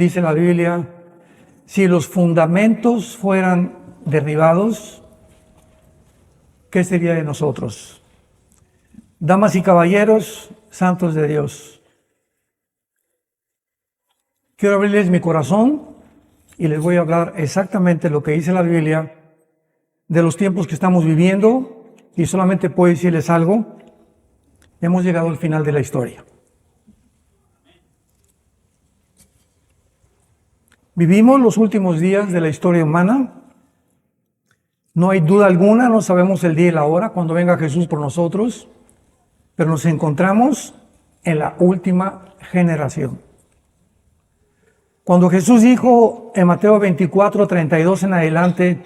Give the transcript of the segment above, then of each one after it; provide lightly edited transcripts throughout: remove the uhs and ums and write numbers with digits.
dice la Biblia, si los fundamentos fueran derribados, ¿qué sería de nosotros? Damas y caballeros, santos de Dios, quiero abrirles mi corazón y les voy a hablar exactamente lo que dice la Biblia de los tiempos que estamos viviendo, y solamente puedo decirles algo: hemos llegado al final de la historia. Vivimos los últimos días de la historia humana. No hay duda alguna, no sabemos el día y la hora cuando venga Jesús por nosotros, pero nos encontramos en la última generación. Cuando Jesús dijo en Mateo 24, 32 en adelante,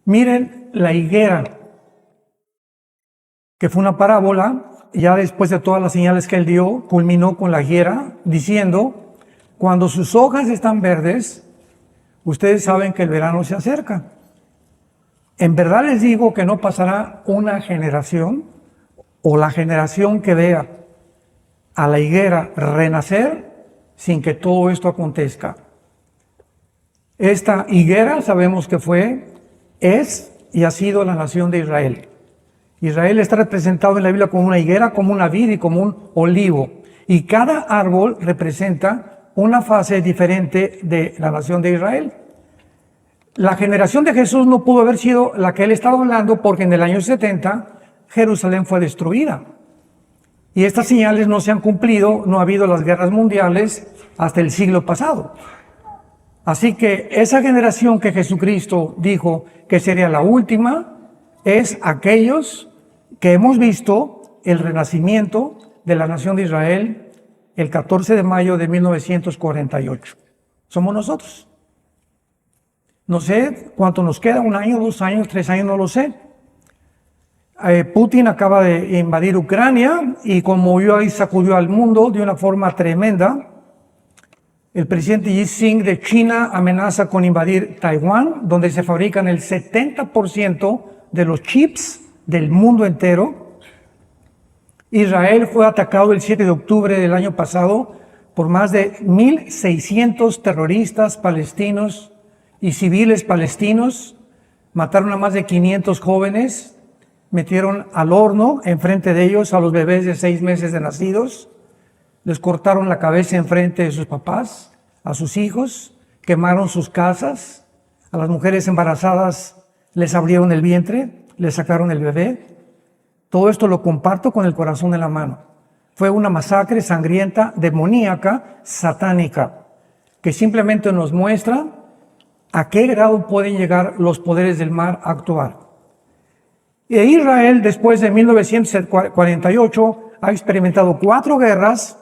miren la higuera, que fue una parábola, ya después de todas las señales que él dio, culminó con la higuera, diciendo: cuando sus hojas están verdes, ustedes saben que el verano se acerca. En verdad les digo que no pasará una generación, o la generación que vea a la higuera renacer, sin que todo esto acontezca. Esta higuera sabemos que es y ha sido la nación de Israel. Israel está representado en la Biblia como una higuera, como una vid y como un olivo. Y cada árbol representa una fase diferente de la nación de Israel. La generación de Jesús no pudo haber sido la que él estaba hablando, porque en el año 70 Jerusalén fue destruida. Y estas señales no se han cumplido, no ha habido las guerras mundiales hasta el siglo pasado. Así que esa generación que Jesucristo dijo que sería la última, es aquellos que hemos visto el renacimiento de la nación de Israel el 14 de mayo de 1948. Somos nosotros. No sé cuánto nos queda, 1 año, 2 años, 3 años, no lo sé. Putin acaba de invadir Ucrania y conmovió y sacudió al mundo de una forma tremenda. El presidente Xi Jinping de China amenaza con invadir Taiwán, donde se fabrican el 70% de los chips del mundo entero. Israel fue atacado el 7 de octubre del año pasado por más de 1,600 terroristas palestinos y civiles palestinos. Mataron a más de 500 jóvenes, metieron al horno enfrente de ellos a los bebés de 6 meses de nacidos, les cortaron la cabeza enfrente de sus papás, a sus hijos, quemaron sus casas, a las mujeres embarazadas les abrieron el vientre, les sacaron el bebé. Todo esto lo comparto con el corazón en la mano. Fue una masacre sangrienta, demoníaca, satánica, que simplemente nos muestra a qué grado pueden llegar los poderes del mal a actuar. E Israel, después de 1948, ha experimentado 4 guerras.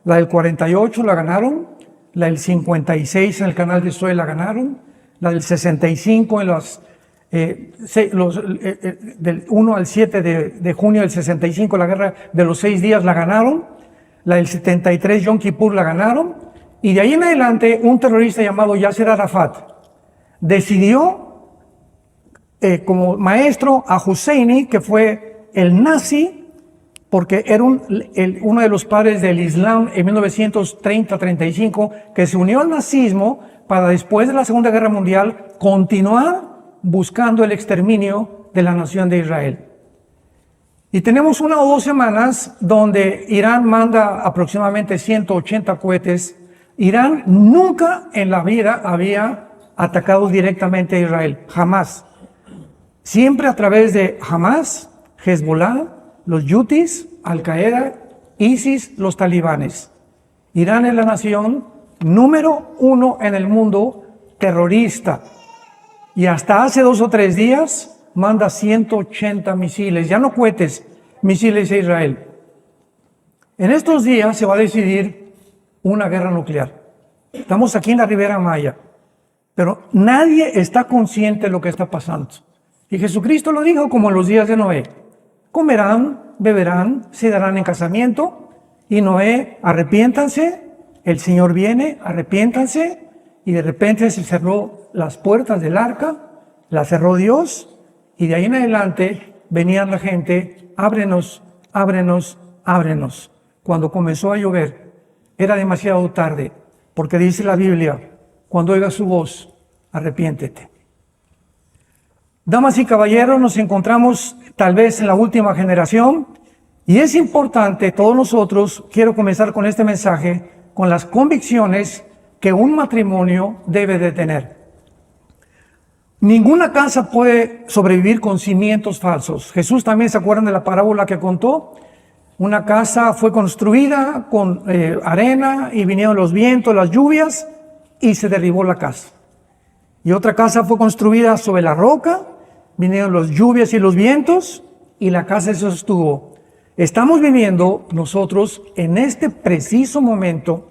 La del 48 la ganaron, la del 56 en el canal de Suez la ganaron, la del 65 en del 1 al 7 de junio del 65, la guerra de los 6 días la ganaron, la del 73 Yom Kippur la ganaron, y de ahí en adelante un terrorista llamado Yasser Arafat decidió como maestro a Husseini, que fue el nazi, porque era uno de los padres del Islam en 1930-35, que se unió al nazismo para, después de la Segunda Guerra Mundial, continuar buscando el exterminio de la nación de Israel. Y tenemos 1 o 2 semanas donde Irán manda aproximadamente 180 cohetes. Irán nunca en la vida había atacado directamente a Israel, jamás. Siempre a través de Hamas, Hezbollah, los Yutis, Al-Qaeda, ISIS, los talibanes. Irán es la nación número 1 en el mundo terrorista. Y hasta hace 2 o 3 días manda 180 misiles, ya no cohetes, misiles a Israel. En estos días se va a decidir una guerra nuclear. Estamos aquí en la Ribera Maya, pero nadie está consciente de lo que está pasando. Y Jesucristo lo dijo como en los días de Noé: comerán, beberán, se darán en casamiento. Y Noé: arrepiéntanse, el Señor viene, arrepiéntanse. Y de repente se cerró las puertas del arca, la cerró Dios, y de ahí en adelante venía la gente: ábrenos, ábrenos, ábrenos. Cuando comenzó a llover, era demasiado tarde. porque dice la Biblia, cuando oigas su voz, arrepiéntete. Damas y caballeros, nos encontramos tal vez en la última generación y es importante, todos nosotros, quiero comenzar con este mensaje, con las convicciones que un matrimonio debe de tener. Ninguna casa puede sobrevivir con cimientos falsos. Jesús también, ¿se acuerdan de la parábola que contó? Una casa fue construida con arena y vinieron los vientos, las lluvias y se derribó la casa. Y otra casa fue construida sobre la roca, vinieron las lluvias y los vientos y la casa se sostuvo. Estamos viviendo nosotros en este preciso momento,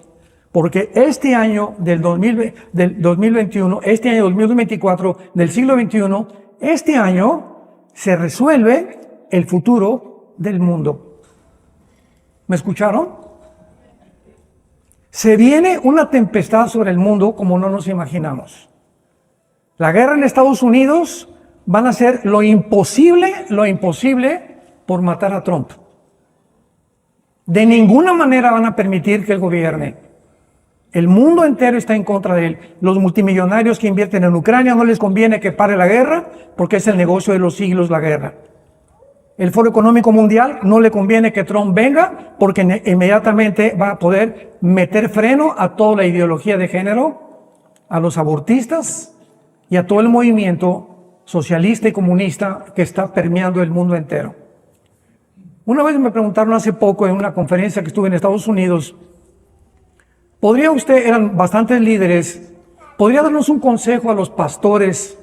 porque este año del 2021, este año 2024 del siglo XXI, este año se resuelve el futuro del mundo. ¿Me escucharon? Se viene una tempestad sobre el mundo como no nos imaginamos. La guerra en Estados Unidos van a hacer lo imposible por matar a Trump. De ninguna manera van a permitir que él gobierne. El mundo entero está en contra de él. Los multimillonarios que invierten en Ucrania no les conviene que pare la guerra porque es el negocio de los siglos la guerra. El Foro Económico Mundial no le conviene que Trump venga porque inmediatamente va a poder meter freno a toda la ideología de género, a los abortistas y a todo el movimiento socialista y comunista que está permeando el mundo entero. Una vez me preguntaron hace poco en una conferencia que estuve en Estados Unidos, ¿podría usted, eran bastantes líderes, podría darnos un consejo a los pastores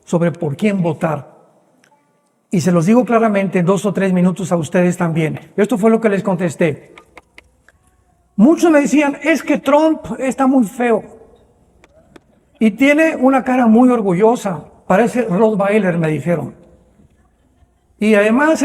sobre por quién votar? Y se los digo claramente en 2 o 3 minutos a ustedes también. Esto fue lo que les contesté. Muchos me decían, es que Trump está muy feo y tiene una cara muy orgullosa, parece Rottweiler, me dijeron. Y además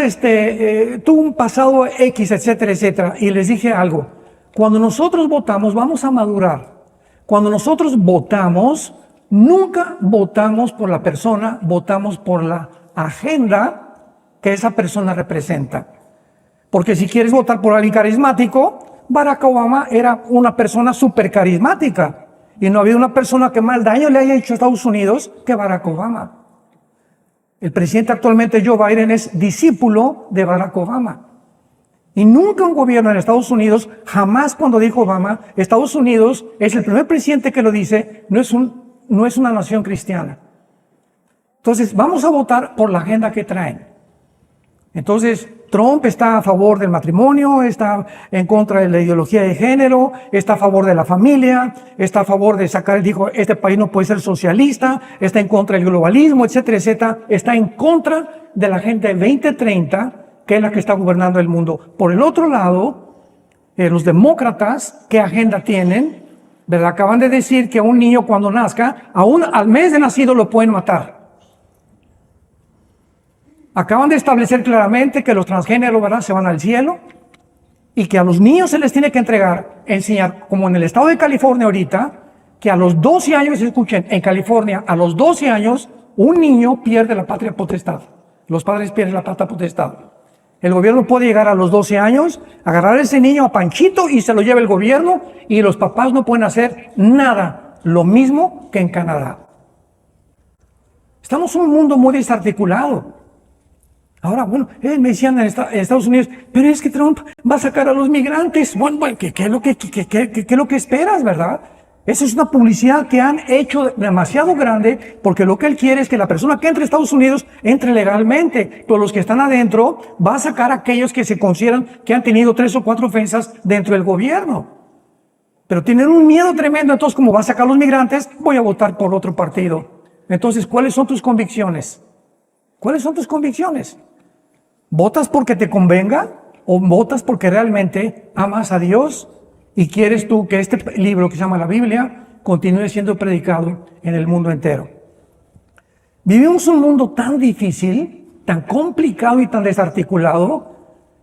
tuvo un pasado X, etcétera, etcétera. Y les dije algo, cuando nosotros votamos vamos a madurar. Cuando nosotros votamos, nunca votamos por la persona, votamos por la agenda que esa persona representa. Porque si quieres votar por alguien carismático, Barack Obama era una persona súper carismática. Y no había una persona que más daño le haya hecho a Estados Unidos que Barack Obama. El presidente actualmente, Joe Biden, es discípulo de Barack Obama. Y nunca un gobierno en Estados Unidos, jamás cuando dijo Obama, Estados Unidos es el primer presidente que lo dice, no es una nación cristiana. Entonces, vamos a votar por la agenda que traen. Entonces, Trump está a favor del matrimonio, está en contra de la ideología de género, está a favor de la familia, está a favor de sacar, dijo, este país no puede ser socialista, está en contra del globalismo, etcétera, etcétera. Está en contra de la Agenda 2030, que es la que está gobernando el mundo. Por el otro lado, los demócratas, ¿qué agenda tienen? ¿Verdad? Acaban de decir que a un niño cuando nazca, aún al mes de nacido lo pueden matar. Acaban de establecer claramente que los transgéneros, ¿verdad?, se van al cielo y que a los niños se les tiene que enseñar, como en el estado de California ahorita, que a los 12 años, escuchen, en California, a los 12 años, un niño pierde la patria potestad. Los padres pierden la patria potestad. El gobierno puede llegar a los 12 años, agarrar a ese niño a Panchito y se lo lleva el gobierno y los papás no pueden hacer nada. Lo mismo que en Canadá. Estamos en un mundo muy desarticulado. Ahora, bueno, me decían en Estados Unidos, pero es que Trump va a sacar a los migrantes. Bueno, ¿qué es lo que esperas, verdad? Esa es una publicidad que han hecho demasiado grande porque lo que él quiere es que la persona que entre a Estados Unidos entre legalmente. Pero los que están adentro va a sacar a aquellos que se consideran que han tenido 3 o 4 ofensas dentro del gobierno. Pero tienen un miedo tremendo, entonces como va a sacar a los migrantes, voy a votar por otro partido. Entonces, ¿cuáles son tus convicciones? ¿Cuáles son tus convicciones? ¿Votas porque te convenga o votas porque realmente amas a Dios y quieres tú que este libro que se llama la Biblia continúe siendo predicado en el mundo entero? Vivimos un mundo tan difícil, tan complicado y tan desarticulado.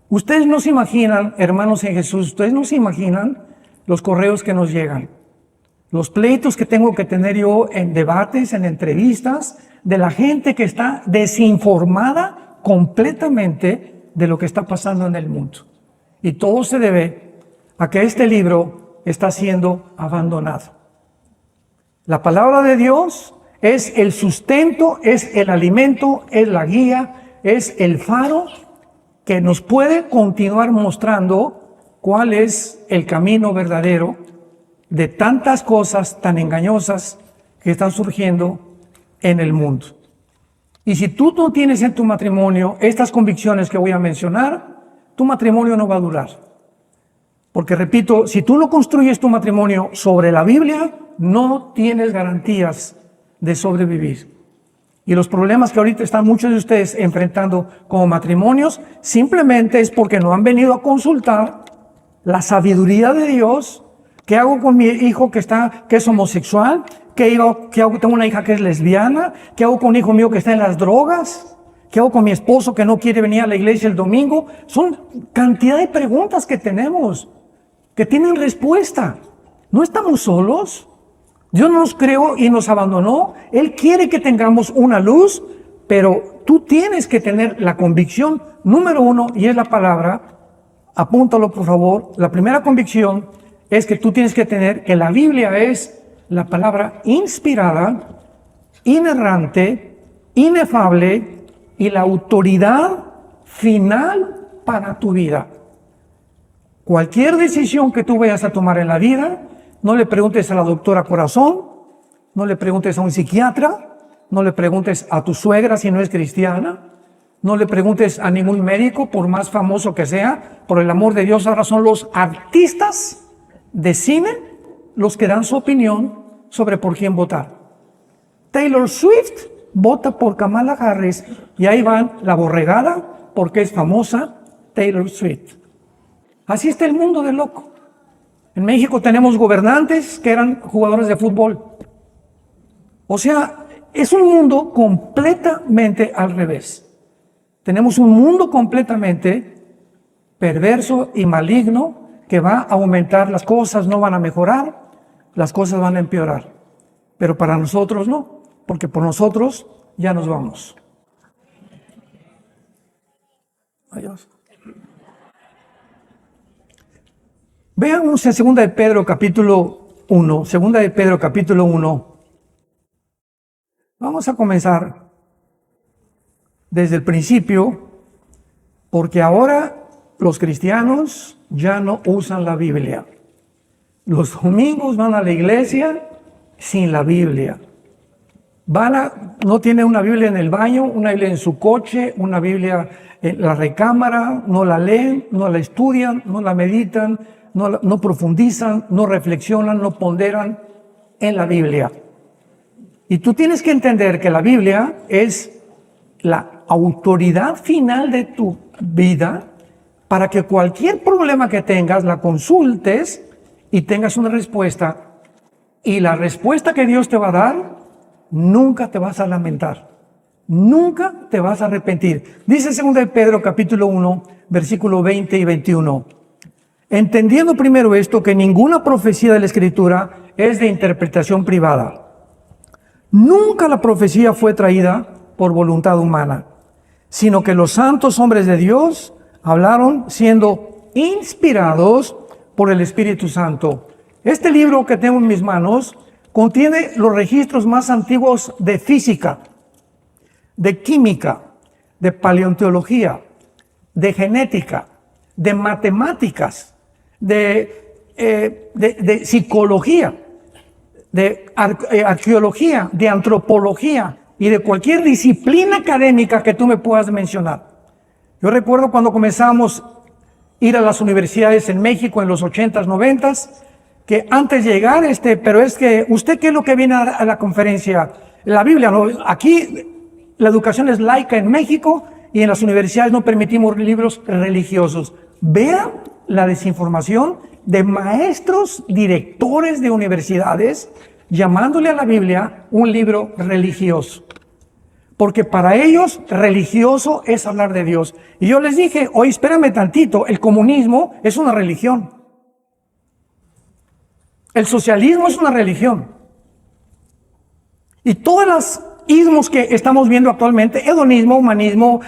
Ustedes no se imaginan, hermanos en Jesús, ustedes no se imaginan los correos que nos llegan, los pleitos que tengo que tener yo en debates, en entrevistas, de la gente que está desinformada completamente de lo que está pasando en el mundo. Y todo se debe a que este libro está siendo abandonado. La palabra de Dios es el sustento, es el alimento, es la guía, es el faro que nos puede continuar mostrando cuál es el camino verdadero de tantas cosas tan engañosas que están surgiendo en el mundo. Y si tú no tienes en tu matrimonio estas convicciones que voy a mencionar, tu matrimonio no va a durar. Porque repito, si tú no construyes tu matrimonio sobre la Biblia, no tienes garantías de sobrevivir. Y los problemas que ahorita están muchos de ustedes enfrentando como matrimonios, simplemente es porque no han venido a consultar la sabiduría de Dios. ¿Qué hago con mi hijo que es homosexual? ¿Qué hago? Tengo una hija que es lesbiana. ¿Qué hago con un hijo mío que está en las drogas? ¿Qué hago con mi esposo que no quiere venir a la iglesia el domingo? Son cantidad de preguntas que tenemos, que tienen respuesta. ¿No estamos solos? Dios nos creó y nos abandonó. Él quiere que tengamos una luz, pero tú tienes que tener la convicción número uno, y es la palabra. Apúntalo, por favor. La primera convicción es que tú tienes que tener que la Biblia es la palabra inspirada, inerrante, inefable y la autoridad final para tu vida. Cualquier decisión que tú vayas a tomar en la vida, no le preguntes a la doctora corazón, no le preguntes a un psiquiatra, no le preguntes a tu suegra si no es cristiana, no le preguntes a ningún médico, por más famoso que sea. Por el amor de Dios, ahora son los artistas de cine los que dan su opinión sobre por quién votar. Taylor Swift vota por Kamala Harris y ahí van la borregada porque es famosa Taylor Swift. Así está el mundo de loco. En México tenemos gobernantes que eran jugadores de fútbol. O sea, es un mundo completamente al revés. Tenemos un mundo completamente perverso y maligno que va a aumentar. Las cosas no van a mejorar, las cosas van a empeorar. Pero para nosotros no, porque por nosotros ya nos vamos. Adiós. Vean en 2 de Pedro capítulo 1, 2 de Pedro capítulo 1. Vamos a comenzar desde el principio, porque ahora los cristianos ya no usan la Biblia. Los domingos van a la iglesia sin la Biblia. No tienen una Biblia en el baño, una Biblia en su coche, una Biblia en la recámara, no la leen, no la estudian, no la meditan, no profundizan, no reflexionan, no ponderan en la Biblia. Y tú tienes que entender que la Biblia es la autoridad final de tu vida para que cualquier problema que tengas la consultes y tengas una respuesta. Y la respuesta que Dios te va a dar, nunca te vas a lamentar. Nunca te vas a arrepentir. Dice 2 de Pedro capítulo 1, versículo 20 y 21. Entendiendo primero esto, que ninguna profecía de la Escritura es de interpretación privada. Nunca la profecía fue traída por voluntad humana, sino que los santos hombres de Dios hablaron siendo inspirados por el Espíritu Santo. Este libro que tengo en mis manos contiene los registros más antiguos de física, de química, de paleontología, de genética, de matemáticas, de psicología, de arqueología, de antropología y de cualquier disciplina académica que tú me puedas mencionar. Yo recuerdo cuando comenzamos a ir a las universidades en México en los 80s, 90s, que antes de llegar, pero es que, ¿usted qué es lo que viene a la conferencia? La Biblia, ¿no? Aquí la educación es laica en México y en las universidades no permitimos libros religiosos. Vean la desinformación de maestros, directores de universidades, llamándole a la Biblia un libro religioso. Porque para ellos, religioso es hablar de Dios. Y yo les dije, oye, espérame tantito, el comunismo es una religión. El socialismo es una religión. Y todas ismos que estamos viendo actualmente, hedonismo, humanismo,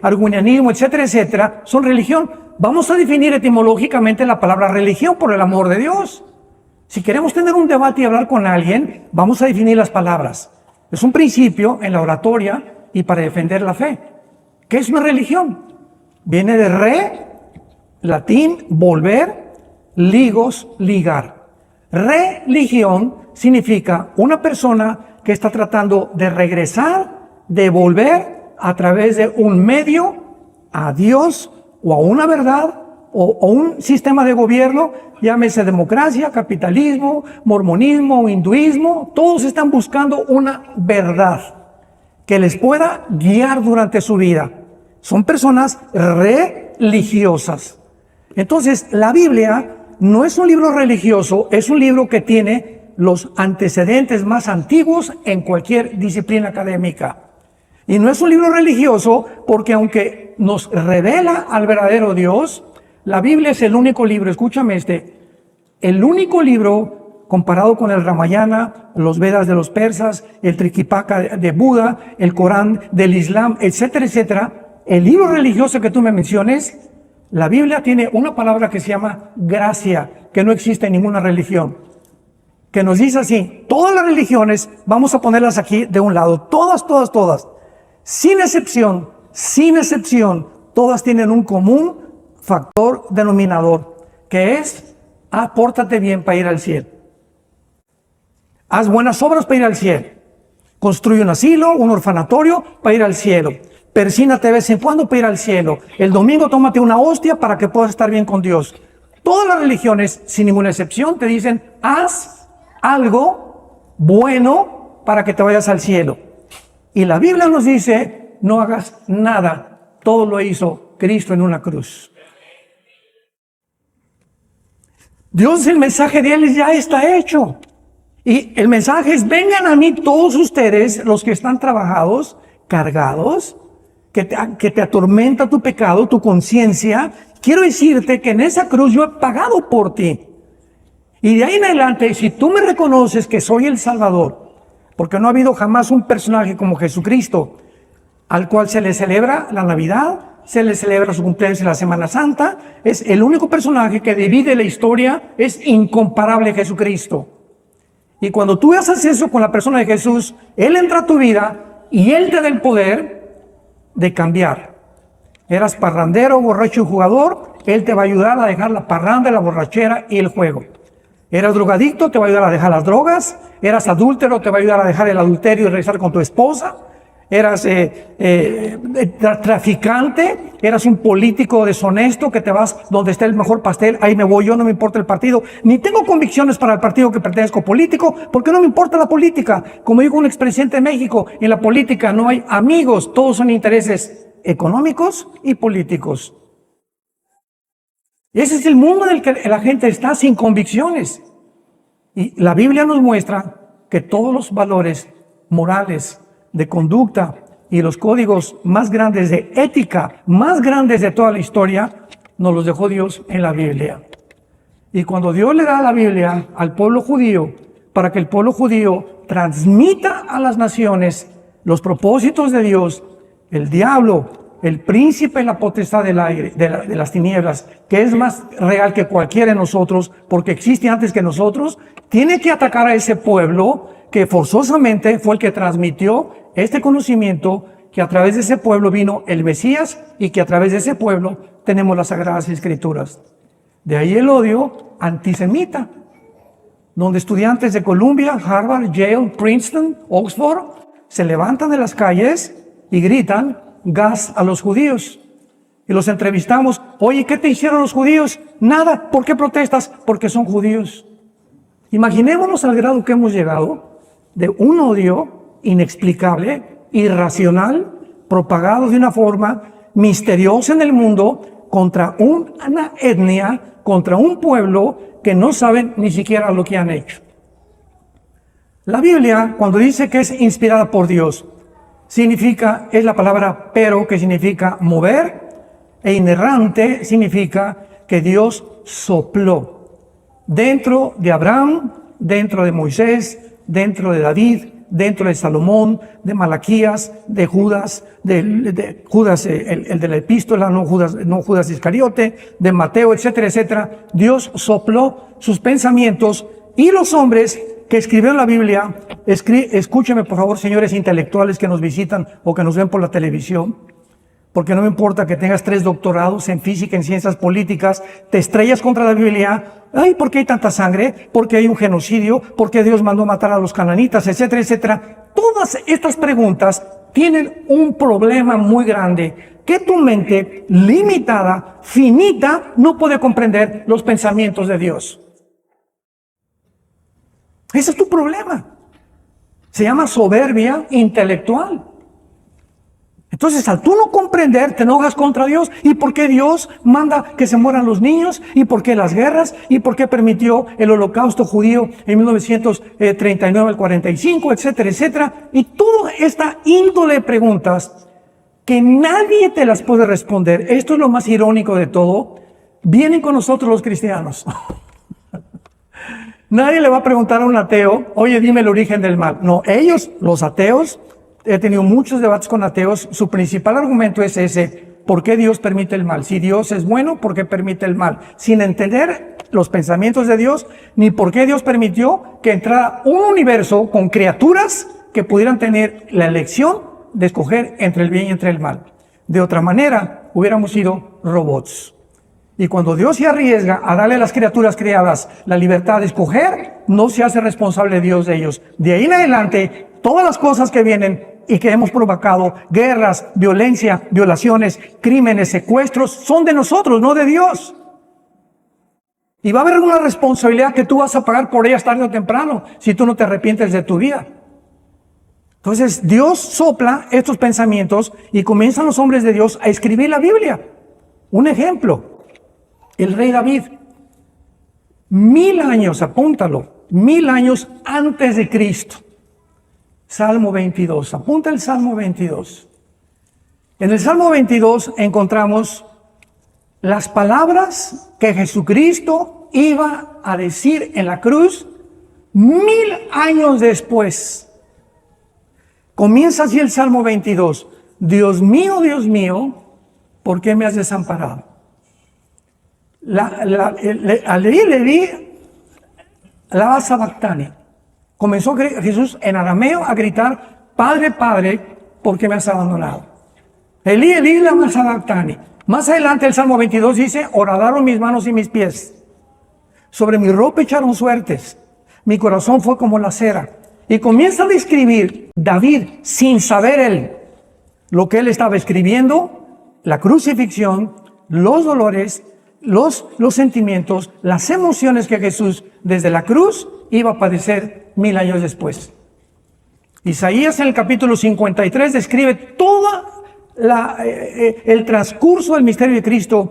argunianismo, etcétera, etcétera, son religión. Vamos a definir etimológicamente la palabra religión, por el amor de Dios. Si queremos tener un debate y hablar con alguien, vamos a definir las palabras. Es un principio en la oratoria y para defender la fe. ¿Qué es una religión? Viene de re, latín, volver, ligos, ligar. Religión significa una persona que está tratando de regresar, de volver a través de un medio a Dios o a una verdad o un sistema de gobierno, llámese democracia, capitalismo, mormonismo, hinduismo. Todos están buscando una verdad que les pueda guiar durante su vida. Son personas religiosas. Entonces, la Biblia no es un libro religioso, es un libro que tiene los antecedentes más antiguos en cualquier disciplina académica. Y no es un libro religioso porque aunque nos revela al verdadero Dios, la Biblia es el único libro, escúchame el único libro comparado con el Ramayana, los Vedas de los persas, el Tripitaka de Buda, el Corán del Islam, etcétera, etcétera. El libro religioso que tú me menciones, la Biblia tiene una palabra que se llama gracia, que no existe en ninguna religión, que nos dice así: todas las religiones, vamos a ponerlas aquí de un lado, todas, sin excepción, todas tienen un común factor denominador, que es: pórtate bien para ir al cielo. Haz buenas obras para ir al cielo. Construye un asilo, un orfanatorio para ir al cielo. Persínate de vez en cuando para ir al cielo. El domingo tómate una hostia para que puedas estar bien con Dios. Todas las religiones, sin ninguna excepción, te dicen: haz algo bueno para que te vayas al cielo. Y la Biblia nos dice: no hagas nada. Todo lo hizo Cristo en una cruz. Dios, el mensaje de Él ya está hecho. Y el mensaje es: vengan a mí todos ustedes, los que están trabajados, cargados, que te atormenta tu pecado, tu conciencia. Quiero decirte que en esa cruz yo he pagado por ti. Y de ahí en adelante, si tú me reconoces que soy el Salvador, porque no ha habido jamás un personaje como Jesucristo, al cual se le celebra la Navidad, se le celebra su cumpleaños en la Semana Santa, es el único personaje que divide la historia, es incomparable Jesucristo. Y cuando tú haces eso con la persona de Jesús, Él entra a tu vida y Él te da el poder de cambiar. Eras parrandero, borracho y jugador, Él te va a ayudar a dejar la parranda, la borrachera y el juego. Eras drogadicto, te va a ayudar a dejar las drogas. Eras adúltero, te va a ayudar a dejar el adulterio y regresar con tu esposa. Eras traficante, eras un político deshonesto que te vas donde está el mejor pastel, ahí me voy yo, no me importa el partido, ni tengo convicciones para el partido que pertenezco político, porque no me importa la política. Como dijo un expresidente de México, en la política no hay amigos, todos son intereses económicos y políticos. Ese es el mundo en el que la gente está sin convicciones. Y la Biblia nos muestra que todos los valores morales, de conducta y los códigos más grandes de ética, más grandes de toda la historia, nos los dejó Dios en la Biblia. Y cuando Dios le da la Biblia al pueblo judío, para que el pueblo judío transmita a las naciones los propósitos de Dios, el diablo, el príncipe de la potestad del aire, de las tinieblas, que es más real que cualquiera de nosotros, porque existe antes que nosotros, tiene que atacar a ese pueblo que forzosamente fue el que transmitió este conocimiento, que a través de ese pueblo vino el Mesías y que a través de ese pueblo tenemos las Sagradas Escrituras. De ahí el odio antisemita, donde estudiantes de Columbia, Harvard, Yale, Princeton, Oxford se levantan de las calles y gritan gas a los judíos. Y los entrevistamos: oye, ¿qué te hicieron los judíos? Nada. ¿Por qué protestas? Porque son judíos. Imaginémonos al grado que hemos llegado de un odio inexplicable, irracional, propagado de una forma misteriosa en el mundo contra una etnia, contra un pueblo que no saben ni siquiera lo que han hecho. La Biblia, cuando dice que es inspirada por Dios, es la palabra pero, que significa mover, e inerrante significa que Dios sopló dentro de Abraham, dentro de Moisés, dentro de David, dentro de Salomón, de Malaquías, de Judas, de Judas, el de la epístola, no Judas Iscariote, de Mateo, etcétera, etcétera. Dios sopló sus pensamientos y los hombres que escribieron la Biblia, escúcheme por favor, señores intelectuales que nos visitan o que nos ven por la televisión, porque no me importa que tengas 3 doctorados en física, en ciencias políticas, te estrellas contra la Biblia. Ay, ¿por qué hay tanta sangre? ¿Por qué hay un genocidio? ¿Por qué Dios mandó matar a los cananitas? Etcétera, etcétera. Todas estas preguntas tienen un problema muy grande, que tu mente limitada, finita, no puede comprender los pensamientos de Dios. Ese es tu problema. Se llama soberbia intelectual. Entonces, al tú no comprender, te enojas contra Dios. ¿Y por qué Dios manda que se mueran los niños? ¿Y por qué las guerras? ¿Y por qué permitió el holocausto judío en 1939 al 45, etcétera, etcétera? Y toda esta índole de preguntas que nadie te las puede responder. Esto es lo más irónico de todo. Vienen con nosotros los cristianos. Nadie le va a preguntar a un ateo, oye, dime el origen del mal. No, ellos, los ateos, he tenido muchos debates con ateos, su principal argumento es ese: ¿por qué Dios permite el mal? Si Dios es bueno, ¿por qué permite el mal? Sin entender los pensamientos de Dios, ni por qué Dios permitió que entrara un universo con criaturas que pudieran tener la elección de escoger entre el bien y entre el mal. De otra manera, hubiéramos sido robots. Y cuando Dios se arriesga a darle a las criaturas creadas la libertad de escoger, no se hace responsable Dios de ellos. De ahí en adelante, todas las cosas que vienen y que hemos provocado, guerras, violencia, violaciones, crímenes, secuestros, son de nosotros, no de Dios. Y va a haber una responsabilidad que tú vas a pagar por ellas tarde o temprano, si tú no te arrepientes de tu vida. Entonces, Dios sopla estos pensamientos y comienzan los hombres de Dios a escribir la Biblia. Un ejemplo, el rey David, 1000 años, apúntalo, 1000 años antes de Cristo. Salmo 22, apunta el Salmo 22. En el Salmo 22 encontramos las palabras que Jesucristo iba a decir en la cruz 1000 años después. Comienza así el Salmo 22. Dios mío, ¿por qué me has desamparado? Leí la sabactani. Comenzó Jesús en arameo a gritar: Padre, Padre, ¿por qué me has abandonado? Elí, lama sabactani. Más adelante el Salmo 22 dice: horadaron mis manos y mis pies. Sobre mi ropa echaron suertes. Mi corazón fue como la cera. Y comienza a describir David, sin saber él lo que él estaba escribiendo, la crucifixión, los dolores, los sentimientos, las emociones que Jesús desde la cruz iba a padecer 1000 años después. Isaías en el capítulo 53 describe todo el transcurso del misterio de Cristo,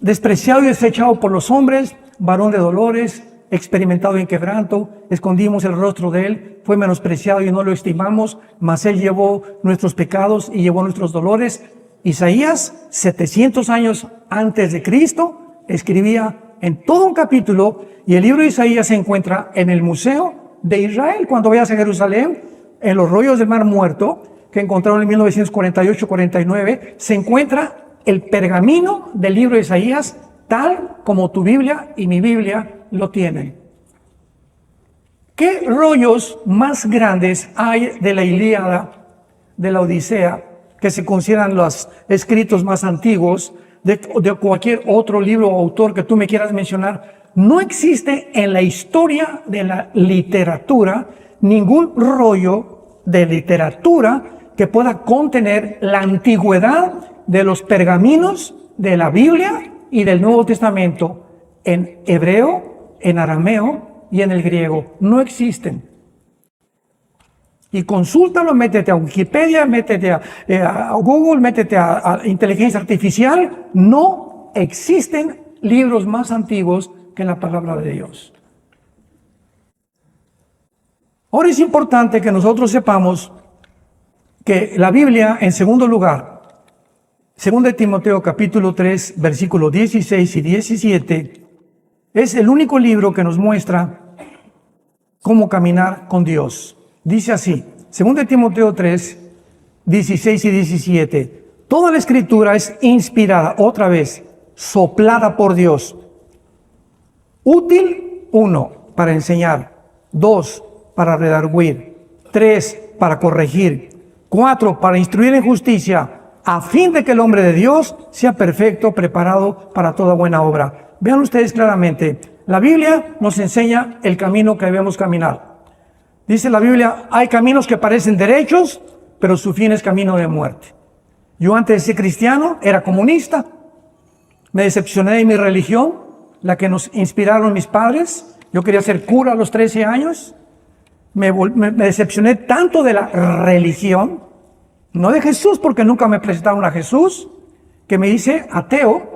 despreciado y desechado por los hombres, varón de dolores, experimentado en quebranto, escondimos el rostro de él, fue menospreciado y no lo estimamos, mas él llevó nuestros pecados y llevó nuestros dolores. Isaías, 700 años antes de Cristo, escribía en todo un capítulo, y el libro de Isaías se encuentra en el Museo de Israel. Cuando vayas a Jerusalén, en los rollos del Mar Muerto, que encontraron en 1948-49, se encuentra el pergamino del libro de Isaías, tal como tu Biblia y mi Biblia lo tienen. ¿Qué rollos más grandes hay de la Ilíada, de la Odisea, que se consideran los escritos más antiguos, de cualquier otro libro o autor que tú me quieras mencionar? No existe en la historia de la literatura ningún rollo de literatura que pueda contener la antigüedad de los pergaminos de la Biblia y del Nuevo Testamento en hebreo, en arameo y en el griego. No existen. Y consúltalo, métete a Wikipedia, métete a Google, métete a inteligencia artificial. No existen libros más antiguos que la palabra de Dios. Ahora es importante que nosotros sepamos que la Biblia, en segundo lugar, 2 Timoteo capítulo 3, versículos 16 y 17, es el único libro que nos muestra cómo caminar con Dios. Dice así, 2 Timoteo 3, 16 y 17. Toda la escritura es inspirada, otra vez, soplada por Dios. Útil, 1, para enseñar. 2, para redarguir. 3, para corregir. 4, para instruir en justicia, a fin de que el hombre de Dios sea perfecto, preparado para toda buena obra. Vean ustedes claramente, la Biblia nos enseña el camino que debemos caminar. Dice la Biblia, hay caminos que parecen derechos, pero su fin es camino de muerte. Yo antes de ser cristiano era comunista. Me decepcioné de mi religión, la que nos inspiraron mis padres. Yo quería ser cura a los 13 años. Me decepcioné tanto de la religión, no de Jesús, porque nunca me presentaron a Jesús, que me hice ateo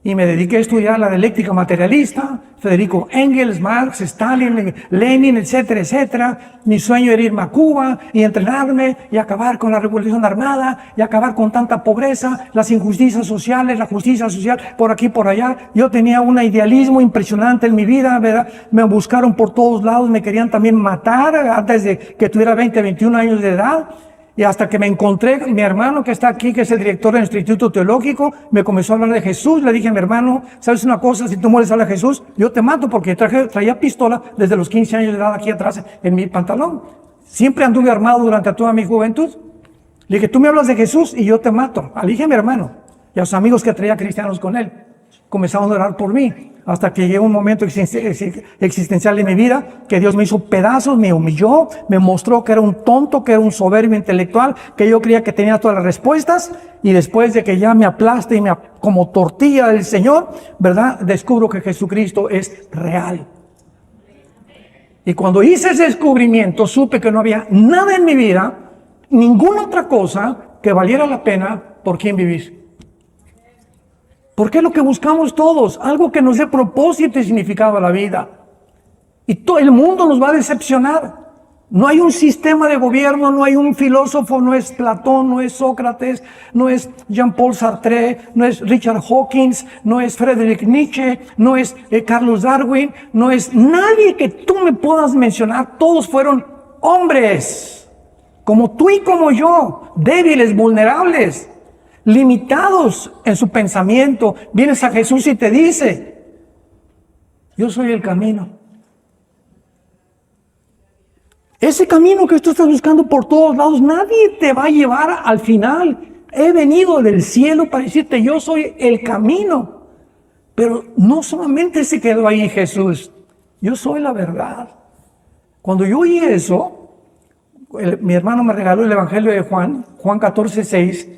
y me dediqué a estudiar la dialéctica materialista, Federico Engels, Marx, Stalin, Lenin, etcétera, etcétera. Mi sueño era irme a Cuba y entrenarme y acabar con la revolución armada y acabar con tanta pobreza, las injusticias sociales, la justicia social por aquí, por allá. Yo tenía un idealismo impresionante en mi vida, ¿verdad? Me buscaron por todos lados, me querían también matar antes de que tuviera 20, 21 años de edad. Y hasta que me encontré, mi hermano que está aquí, que es el director del Instituto Teológico, me comenzó a hablar de Jesús. Le dije a mi hermano, ¿sabes una cosa? Si tú mueres a Jesús, yo te mato, porque traía pistola desde los 15 años de edad aquí atrás en mi pantalón. Siempre anduve armado durante toda mi juventud. Le dije, tú me hablas de Jesús y yo te mato. Le dije a mi hermano y a los amigos que traía cristianos con él. Comenzaron a orar por mí, hasta que llegó un momento existencial de mi vida, que Dios me hizo pedazos, me humilló, me mostró que era un tonto, que era un soberbio intelectual, que yo creía que tenía todas las respuestas, y después de que ya me aplaste y como tortilla del Señor, ¿verdad? Descubro que Jesucristo es real. Y cuando hice ese descubrimiento, supe que no había nada en mi vida, ninguna otra cosa que valiera la pena por quien vivir. Porque es lo que buscamos todos, algo que nos dé propósito y significado a la vida. Y todo el mundo nos va a decepcionar. No hay un sistema de gobierno, no hay un filósofo, no es Platón, no es Sócrates, no es Jean-Paul Sartre, no es Richard Hawkins, no es Friedrich Nietzsche, no es Carlos Darwin, no es nadie que tú me puedas mencionar. Todos fueron hombres, como tú y como yo, débiles, vulnerables, limitados en su pensamiento. Vienes a Jesús y te dice, yo soy el camino. Ese camino que tú estás buscando por todos lados, nadie te va a llevar al final. He venido del cielo para decirte, yo soy el camino. Pero no solamente se quedó ahí Jesús, yo soy la verdad. Cuando yo oí eso, mi hermano me regaló el Evangelio de Juan 14:6.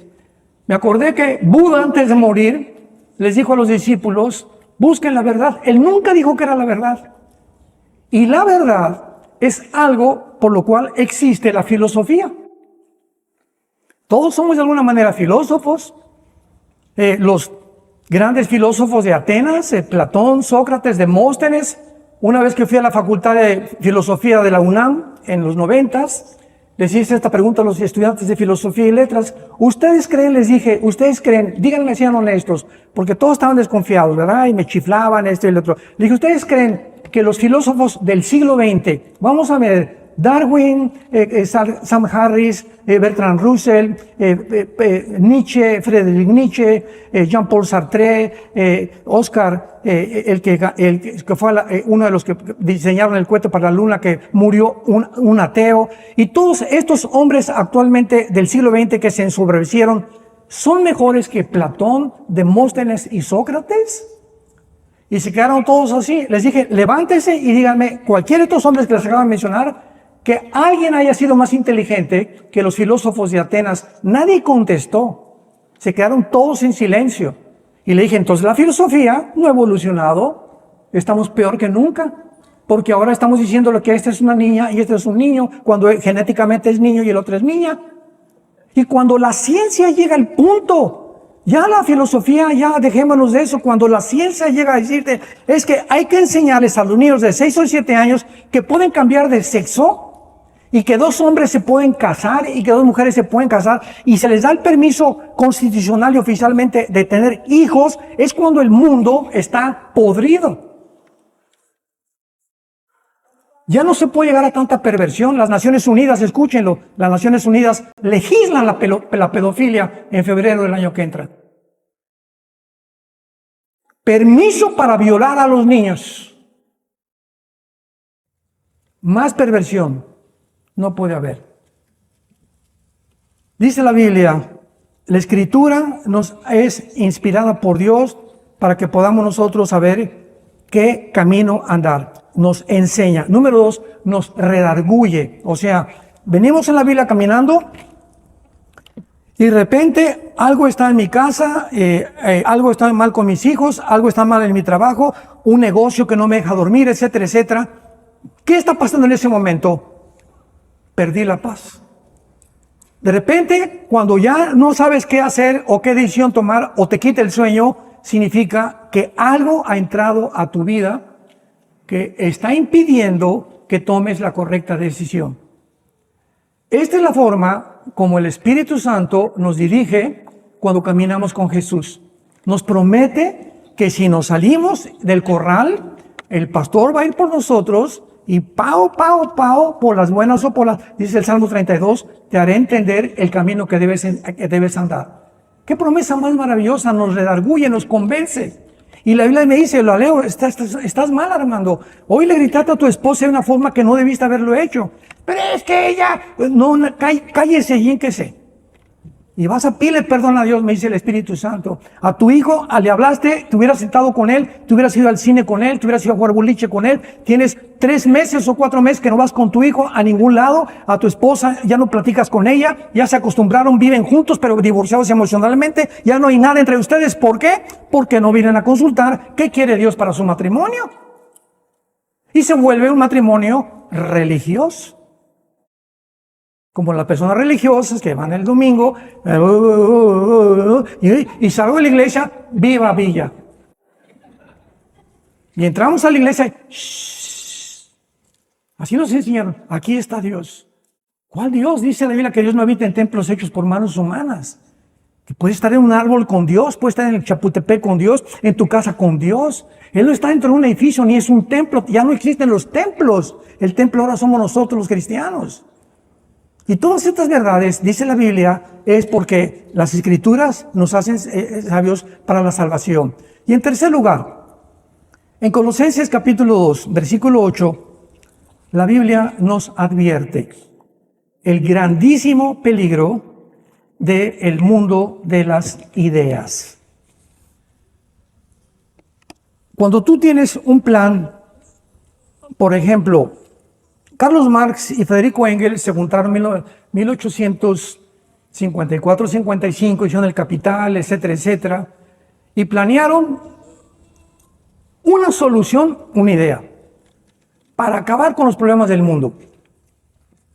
Me acordé que Buda, antes de morir, les dijo a los discípulos, busquen la verdad. Él nunca dijo que era la verdad. Y la verdad es algo por lo cual existe la filosofía. Todos somos de alguna manera filósofos. Los grandes filósofos de Atenas, Platón, Sócrates, Demóstenes. Una vez que fui a la Facultad de Filosofía de la UNAM, en los 90s, les hice esta pregunta a los estudiantes de Filosofía y Letras. ¿Ustedes creen? Les dije, ¿ustedes creen? Díganme, sean honestos, porque todos estaban desconfiados, ¿verdad? Y me chiflaban esto y lo otro. Le dije, ¿ustedes creen que los filósofos del siglo XX, vamos a ver, Darwin, Sam Harris, Bertrand Russell, Nietzsche, Friedrich Nietzsche, Jean-Paul Sartre, Oscar, el que fue uno de los que diseñaron el cohete para la luna, que murió un ateo, y todos estos hombres actualmente del siglo XX que se ensombrecieron, ¿son mejores que Platón, Demóstenes y Sócrates? Y se quedaron todos así. Les dije, levántense y díganme, cualquiera de estos hombres que les acabo de mencionar, que alguien haya sido más inteligente que los filósofos de Atenas. Nadie contestó. Se quedaron todos en silencio. Y le dije, entonces la filosofía no ha evolucionado. Estamos peor que nunca. Porque ahora estamos diciendo que esta es una niña y este es un niño, cuando genéticamente es niño y el otro es niña. Y cuando la ciencia llega al punto, ya la filosofía, ya dejémonos de eso, cuando la ciencia llega a decirte, es que hay que enseñarles a los niños de 6 o 7 años que pueden cambiar de sexo, y que 2 hombres se pueden casar y que 2 mujeres se pueden casar, y se les da el permiso constitucional y oficialmente de tener hijos, es cuando el mundo está podrido. Ya no se puede llegar a tanta perversión. Las Naciones Unidas, escúchenlo, las Naciones Unidas legislan la pedofilia en febrero del año que entra. Permiso para violar a los niños. Más perversión no puede haber. Dice la Biblia, la Escritura nos es inspirada por Dios para que podamos nosotros saber qué camino andar. Nos enseña. Número 2, nos redarguye. O sea, venimos en la Biblia caminando y de repente algo está en mi casa, algo está mal con mis hijos, algo está mal en mi trabajo, un negocio que no me deja dormir, etcétera, etcétera. ¿Qué está pasando en ese momento? Perdí la paz. De repente, cuando ya no sabes qué hacer o qué decisión tomar o te quita el sueño, significa que algo ha entrado a tu vida que está impidiendo que tomes la correcta decisión. Esta es la forma como el Espíritu Santo nos dirige cuando caminamos con Jesús. Nos promete que si nos salimos del corral, el pastor va a ir por nosotros y pao, por las buenas o por las, dice el Salmo 32, te haré entender el camino que debes andar. Qué promesa más maravillosa, nos redarguye, nos convence. Y la Biblia me dice, lo leo, estás mal, Armando. Hoy le gritaste a tu esposa de una forma que no debiste haberlo hecho. Pero es que ella, no, cállese y ínquese. Y vas a pedirle perdón a Dios, me dice el Espíritu Santo. A tu hijo, le hablaste, te hubieras sentado con él, te hubieras ido al cine con él, te hubieras ido a jugar boliche con él. Tienes 3 meses o 4 meses que no vas con tu hijo a ningún lado. A tu esposa ya no platicas con ella, ya se acostumbraron, viven juntos pero divorciados emocionalmente. Ya no hay nada entre ustedes. ¿Por qué? Porque no vienen a consultar qué quiere Dios para su matrimonio. Y se vuelve un matrimonio religioso. Como las personas religiosas que van el domingo y salgo de la iglesia, viva Villa. Y entramos a la iglesia y así nos enseñaron, aquí está Dios. ¿Cuál Dios? Dice la Biblia que Dios no habita en templos hechos por manos humanas. Que puede estar en un árbol con Dios, puede estar en el Chapultepec con Dios, en tu casa con Dios. Él no está dentro de un edificio ni es un templo, ya no existen los templos. El templo ahora somos nosotros los cristianos. Y todas estas verdades, dice la Biblia, es porque las Escrituras nos hacen sabios para la salvación. Y en tercer lugar, en Colosenses capítulo 2, versículo 8, la Biblia nos advierte el grandísimo peligro del mundo de las ideas. Cuando tú tienes un plan, por ejemplo, Carlos Marx y Federico Engels se juntaron en 1854-55, hicieron el Capital, etcétera, etcétera, y planearon una solución, una idea, para acabar con los problemas del mundo.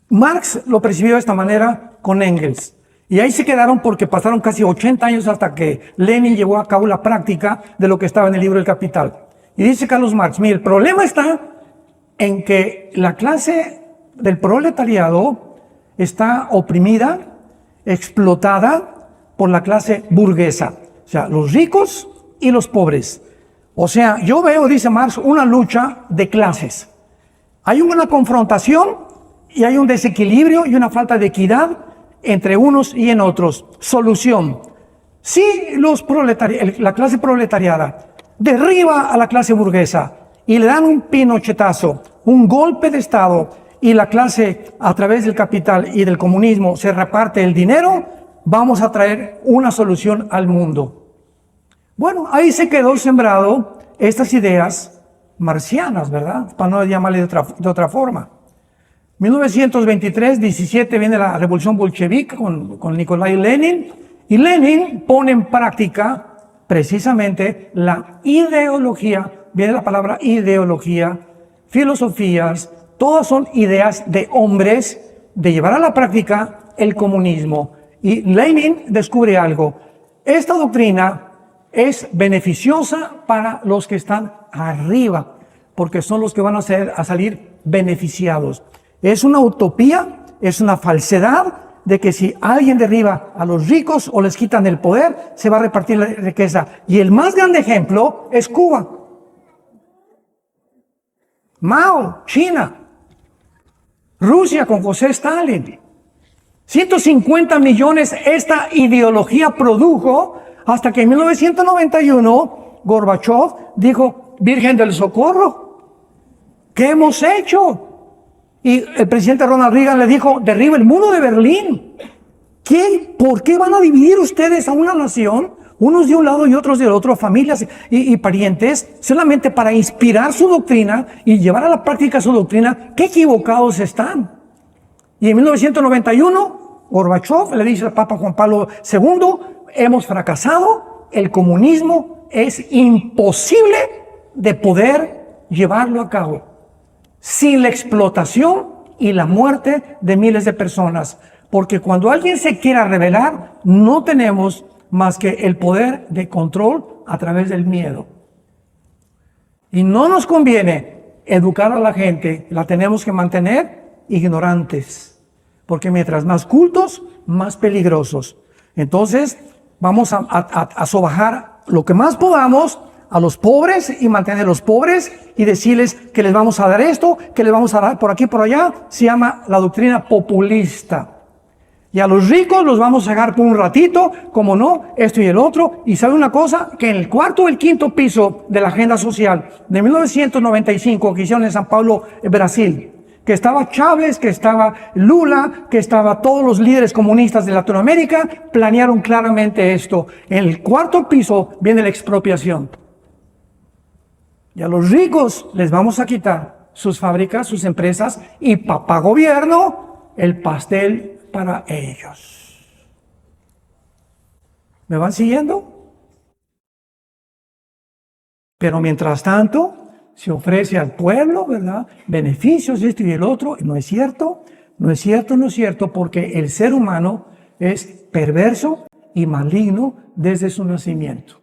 Marx lo percibió de esta manera con Engels, y ahí se quedaron porque pasaron casi 80 años hasta que Lenin llevó a cabo la práctica de lo que estaba en el libro del Capital. Y dice Carlos Marx, mire, el problema está en que la clase del proletariado está oprimida, explotada por la clase burguesa, o sea, los ricos y los pobres. O sea, yo veo, dice Marx, una lucha de clases. Hay una confrontación y hay un desequilibrio y una falta de equidad entre unos y en otros. Solución. Si la clase proletariada derriba a la clase burguesa y le dan un pinochetazo, un golpe de Estado, y la clase a través del capital y del comunismo se reparte el dinero, vamos a traer una solución al mundo. Bueno, ahí se quedó sembrado estas ideas marcianas, ¿verdad? Para no llamarle de otra forma. 1923-17 viene la revolución bolchevique con Nikolai Lenin, y Lenin pone en práctica precisamente la ideología, viene la palabra ideología, filosofías, todas son ideas de hombres de llevar a la práctica el comunismo. Y Lenin descubre algo. Esta doctrina es beneficiosa para los que están arriba, porque son los que van a salir beneficiados. Es una utopía, es una falsedad de que si alguien derriba a los ricos o les quitan el poder, se va a repartir la riqueza. Y el más grande ejemplo es Cuba. Mao, China. Rusia con José Stalin. 150 millones esta ideología produjo hasta que en 1991 Gorbachev dijo, Virgen del Socorro, ¿qué hemos hecho? Y el presidente Ronald Reagan le dijo, derriba el muro de Berlín. ¿Por qué van a dividir ustedes a una nación, unos de un lado y otros del otro, familias y parientes, solamente para inspirar su doctrina y llevar a la práctica su doctrina? ¡Qué equivocados están! Y en 1991, Gorbachev le dice al Papa Juan Pablo II, hemos fracasado, el comunismo es imposible de poder llevarlo a cabo sin la explotación y la muerte de miles de personas. Porque cuando alguien se quiera rebelar, no tenemos más que el poder de control a través del miedo. Y no nos conviene educar a la gente, la tenemos que mantener ignorantes. Porque mientras más cultos, más peligrosos. Entonces, vamos a sobajar lo que más podamos a los pobres y mantener a los pobres y decirles que les vamos a dar esto, que les vamos a dar por aquí, por allá. Se llama la doctrina populista. Y a los ricos los vamos a dejar por un ratito, como no, esto y el otro. Y sabe una cosa, que en el cuarto o el quinto piso de la agenda social de 1995 que hicieron en San Paulo, Brasil, que estaba Chávez, que estaba Lula, que estaba todos los líderes comunistas de Latinoamérica, planearon claramente esto. En el cuarto piso viene la expropiación. Y a los ricos les vamos a quitar sus fábricas, sus empresas, y papá gobierno, el pastel para ellos. ¿Me van siguiendo? Pero mientras tanto, se ofrece al pueblo, ¿verdad? Beneficios, esto y el otro. No es cierto, no es cierto, no es cierto, porque el ser humano es perverso y maligno desde su nacimiento.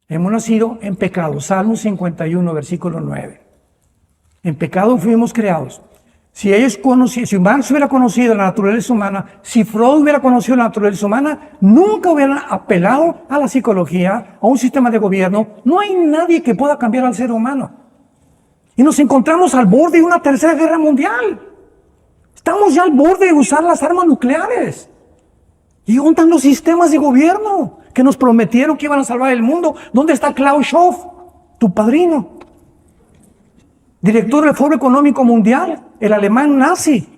Hemos nacido en pecado. Salmo 51, versículo 9. En pecado fuimos creados. Si Marx hubiera conocido la naturaleza humana, si Freud hubiera conocido la naturaleza humana, nunca hubieran apelado a la psicología, a un sistema de gobierno. No hay nadie que pueda cambiar al ser humano. Y nos encontramos al borde de una tercera guerra mundial. Estamos ya al borde de usar las armas nucleares. ¿Y dónde están los sistemas de gobierno que nos prometieron que iban a salvar el mundo? ¿Dónde está Klaus Schwab, tu padrino? Director del Foro Económico Mundial, el alemán nazi,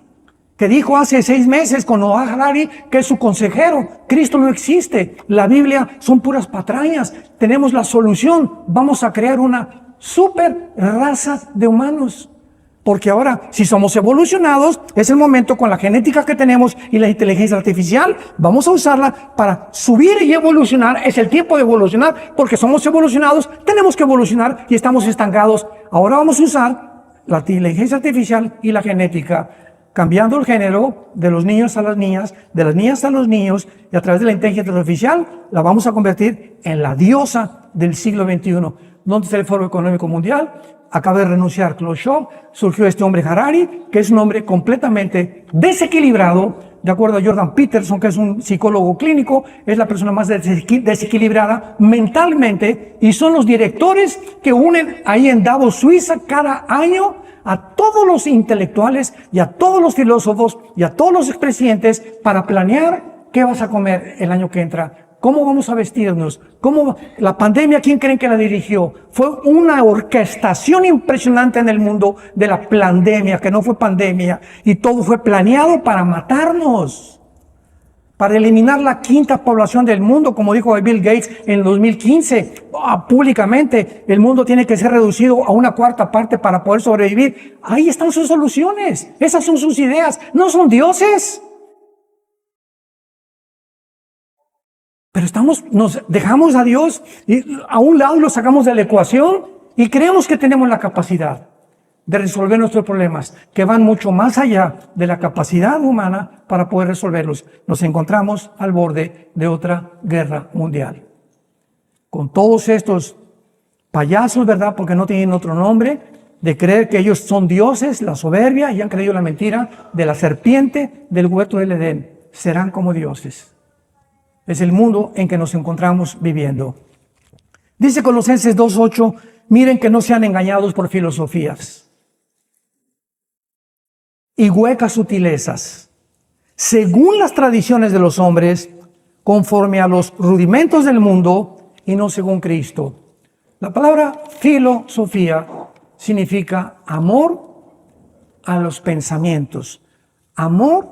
que dijo hace 6 meses con Noah Harari, que es su consejero, Cristo no existe, la Biblia son puras patrañas, tenemos la solución, vamos a crear una super raza de humanos. Porque ahora, si somos evolucionados, es el momento con la genética que tenemos y la inteligencia artificial, vamos a usarla para subir y evolucionar. Es el tiempo de evolucionar, porque somos evolucionados, tenemos que evolucionar y estamos estancados. Ahora vamos a usar la inteligencia artificial y la genética, cambiando el género de los niños a las niñas, de las niñas a los niños, y a través de la inteligencia artificial la vamos a convertir en la diosa del siglo XXI. ¿Dónde está el Foro Económico Mundial? Acaba de renunciar Klaus Schwab, surgió este hombre Harari, que es un hombre completamente desequilibrado, de acuerdo a Jordan Peterson, que es un psicólogo clínico, es la persona más desequilibrada mentalmente, y son los directores que unen ahí en Davos, Suiza, cada año a todos los intelectuales y a todos los filósofos y a todos los expresidentes para planear qué vas a comer el año que entra. ¿Cómo vamos a vestirnos? La pandemia, ¿quién creen que la dirigió? Fue una orquestación impresionante en el mundo de la pandemia, que no fue pandemia. Y todo fue planeado para matarnos. Para eliminar la 5ª población del mundo, como dijo Bill Gates en 2015. Públicamente, el mundo tiene que ser reducido a una 4ª parte para poder sobrevivir. Ahí están sus soluciones. Esas son sus ideas. No son dioses. Pero nos dejamos a Dios y a un lado lo sacamos de la ecuación y creemos que tenemos la capacidad de resolver nuestros problemas, que van mucho más allá de la capacidad humana para poder resolverlos. Nos encontramos al borde de otra guerra mundial. Con todos estos payasos, ¿verdad? Porque no tienen otro nombre, de creer que ellos son dioses, la soberbia, y han creído la mentira de la serpiente del huerto del Edén. Serán como dioses. Es el mundo en que nos encontramos viviendo. Dice Colosenses 2:8, miren que no sean engañados por filosofías y huecas sutilezas, según las tradiciones de los hombres, conforme a los rudimentos del mundo y no según Cristo. La palabra filosofía significa amor a los pensamientos, amor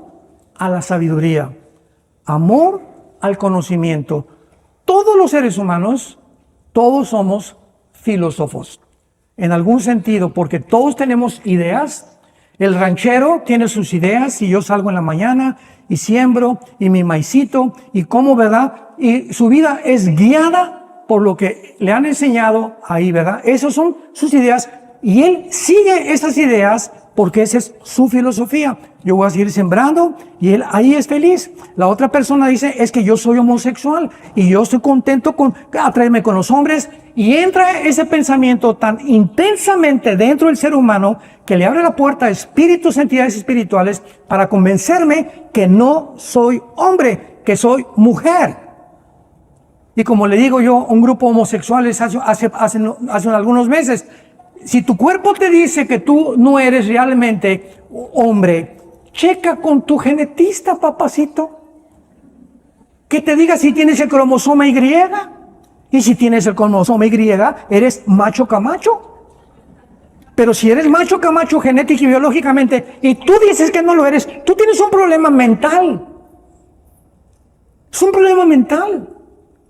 a la sabiduría, amor al conocimiento. Todos los seres humanos, todos somos filósofos, en algún sentido, porque todos tenemos ideas. El ranchero tiene sus ideas y yo salgo en la mañana y siembro y mi maicito y como, ¿verdad? Y su vida es guiada por lo que le han enseñado ahí, ¿verdad? Esas son sus ideas y él sigue esas ideas porque esa es su filosofía. Yo voy a seguir sembrando y él ahí es feliz. La otra persona dice, es que yo soy homosexual y yo estoy contento con atraerme con los hombres. Y entra ese pensamiento tan intensamente dentro del ser humano que le abre la puerta a espíritus, entidades espirituales para convencerme que no soy hombre, que soy mujer. Y como le digo yo a un grupo homosexuales hace algunos meses, si tu cuerpo te dice que tú no eres realmente hombre, checa con tu genetista, papacito. Que te diga si tienes el cromosoma Y. Y si tienes el cromosoma Y, eres macho camacho. Pero si eres macho camacho genética y biológicamente, y tú dices que no lo eres, tú tienes un problema mental. Es un problema mental,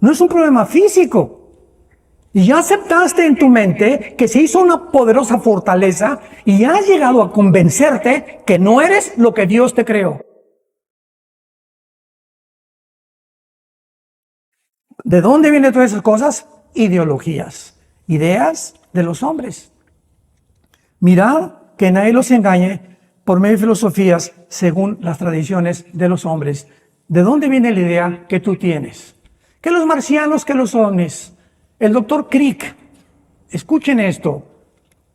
no es un problema físico. Y ya aceptaste en tu mente que se hizo una poderosa fortaleza y has llegado a convencerte que no eres lo que Dios te creó. ¿De dónde vienen todas esas cosas? Ideologías, ideas de los hombres. Mirad que nadie los engañe por medio de filosofías según las tradiciones de los hombres. ¿De dónde viene la idea que tú tienes? Que los marcianos, que los ovnis. El doctor Crick, escuchen esto,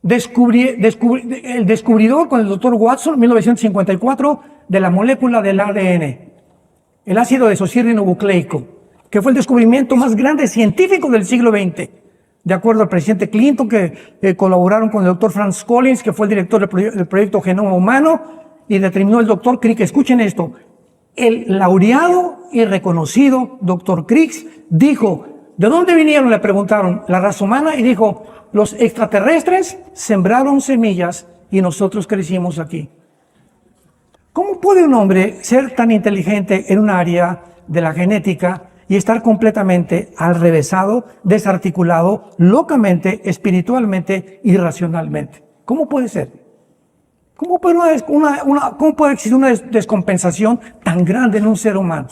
el descubridor con el doctor Watson, 1954, de la molécula del ADN, el ácido desoxirribonucleico, que fue el descubrimiento más grande científico del siglo XX, de acuerdo al presidente Clinton, que colaboraron con el doctor Franz Collins, que fue el director del proyecto Genoma Humano, y determinó el doctor Crick. Escuchen esto, el laureado y reconocido doctor Crick dijo, ¿de dónde vinieron? Le preguntaron, la raza humana, y dijo, los extraterrestres sembraron semillas y nosotros crecimos aquí. ¿Cómo puede un hombre ser tan inteligente en un área de la genética y estar completamente alrevesado, desarticulado, locamente, espiritualmente y racionalmente? ¿Cómo puede ser? ¿Cómo puede existir una descompensación tan grande en un ser humano?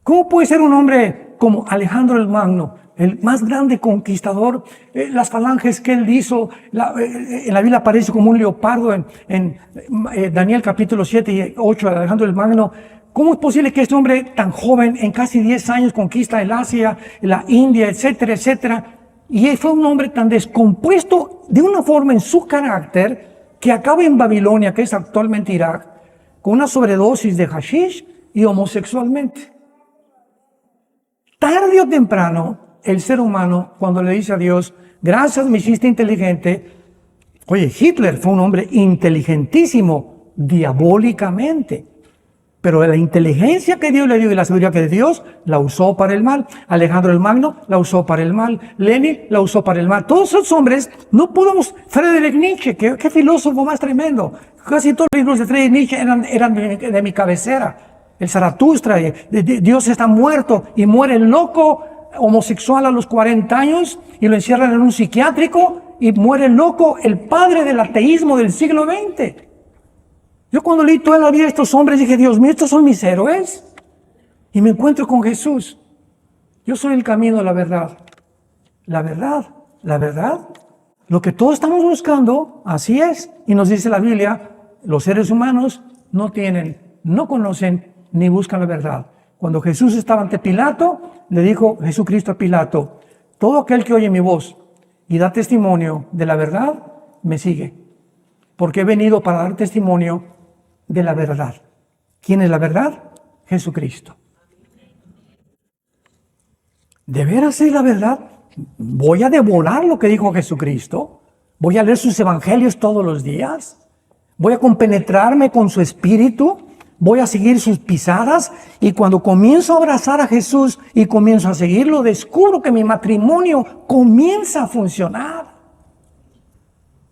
¿Cómo puede ser un hombre como Alejandro el Magno, el más grande conquistador, las falanges que él hizo, en la Biblia aparece como un leopardo en Daniel capítulo 7 y 8 de Alejandro el Magno? ¿Cómo es posible que este hombre tan joven, en casi 10 años, conquista el Asia, la India, etcétera, etcétera? Y él fue un hombre tan descompuesto de una forma en su carácter que acaba en Babilonia, que es actualmente Irak, con una sobredosis de hashish y homosexualmente. Tarde o temprano, el ser humano, cuando le dice a Dios, gracias, me hiciste inteligente. Oye, Hitler fue un hombre inteligentísimo, diabólicamente. Pero la inteligencia que Dios le dio y la sabiduría que Dios la usó para el mal. Alejandro el Magno la usó para el mal. Lenin la usó para el mal. Todos esos hombres, no podemos... Friedrich Nietzsche, qué filósofo más tremendo. Casi todos los libros de Friedrich Nietzsche eran de mi cabecera. El Zaratustra, Dios está muerto y muere el loco homosexual a los 40 años y lo encierran en un psiquiátrico y muere el loco, el padre del ateísmo del siglo XX. Yo cuando leí toda la vida de estos hombres dije, Dios mío, estos son mis héroes. Y me encuentro con Jesús. Yo soy el camino, la verdad. La verdad, la verdad. Lo que todos estamos buscando, así es. Y nos dice la Biblia, los seres humanos no conocen ni buscan la verdad. Cuando Jesús estaba ante Pilato, le dijo Jesucristo a Pilato, todo aquel que oye mi voz y da testimonio de la verdad, me sigue. Porque he venido para dar testimonio de la verdad. ¿Quién es la verdad? Jesucristo. ¿De veras es la verdad? ¿Voy a devorar lo que dijo Jesucristo? ¿Voy a leer sus evangelios todos los días? Voy a compenetrarme con su espíritu, voy a seguir sus pisadas, y cuando comienzo a abrazar a Jesús y comienzo a seguirlo, descubro que mi matrimonio comienza a funcionar.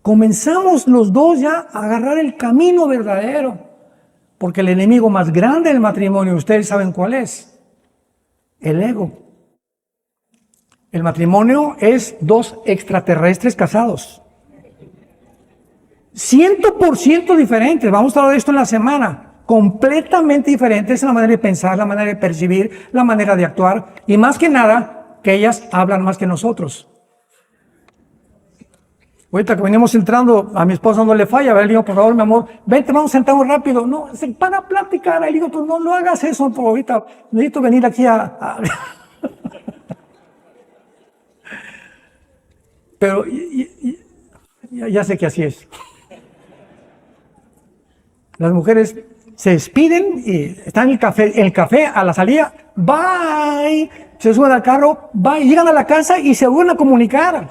Comenzamos los dos ya a agarrar el camino verdadero, porque el enemigo más grande del matrimonio, ustedes saben cuál es: el ego. El matrimonio es dos extraterrestres casados. 100% diferentes. Vamos a hablar de esto en la semana. Completamente diferentes en la manera de pensar, la manera de percibir, la manera de actuar. Y más que nada, que ellas hablan más que nosotros. Ahorita que venimos entrando, a mi esposa no le falla. Le digo, por favor, mi amor, vente, vamos sentamos rápido. No, para platicar. Le digo, pues no hagas eso, por ahorita necesito venir aquí a... Pero ya sé que así es. Las mujeres se despiden y están en el café a la salida, bye, se suben al carro, bye, llegan a la casa y se vuelven a comunicar.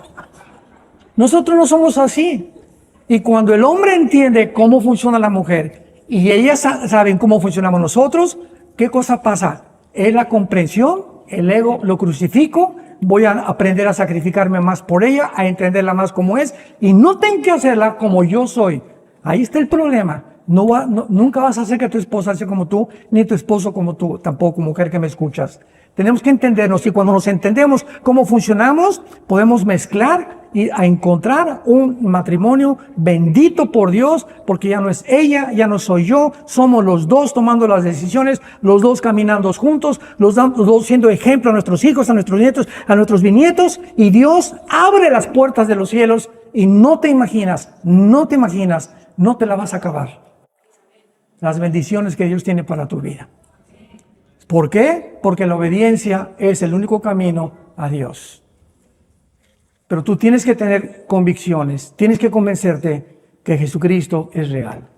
Nosotros no somos así. Y cuando el hombre entiende cómo funciona la mujer y ellas saben cómo funcionamos nosotros, ¿qué cosa pasa? Es la comprensión, el ego lo crucifico, voy a aprender a sacrificarme más por ella, a entenderla más como es, y no tengo que hacerla como yo soy. Ahí está el problema. Nunca vas a hacer que tu esposa sea como tú, ni tu esposo como tú, tampoco, mujer que me escuchas. Tenemos que entendernos, y cuando nos entendemos cómo funcionamos, podemos mezclar y a encontrar un matrimonio bendito por Dios, porque ya no es ella, ya no soy yo, somos los dos tomando las decisiones, los dos caminando juntos, los dos siendo ejemplo a nuestros hijos, a nuestros nietos, a nuestros bisnietos, y Dios abre las puertas de los cielos y no te imaginas, no te la vas a acabar. Las bendiciones que Dios tiene para tu vida. ¿Por qué? Porque la obediencia es el único camino a Dios. Pero tú tienes que tener convicciones, tienes que convencerte que Jesucristo es real,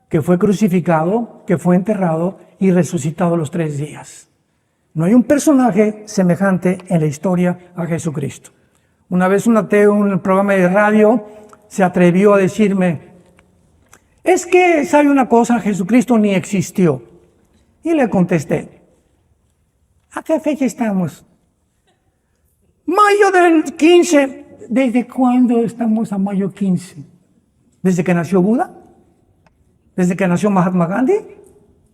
que fue crucificado, que fue enterrado y resucitado los 3 días. No hay un personaje semejante en la historia a Jesucristo. Una vez un ateo en un programa de radio se atrevió a decirme: es que, ¿sabe una cosa? Jesucristo ni existió. Y le contesté: ¿a qué fecha estamos? Mayo del 15. ¿Desde cuándo estamos a mayo 15? ¿Desde que nació Buda? ¿Desde que nació Mahatma Gandhi?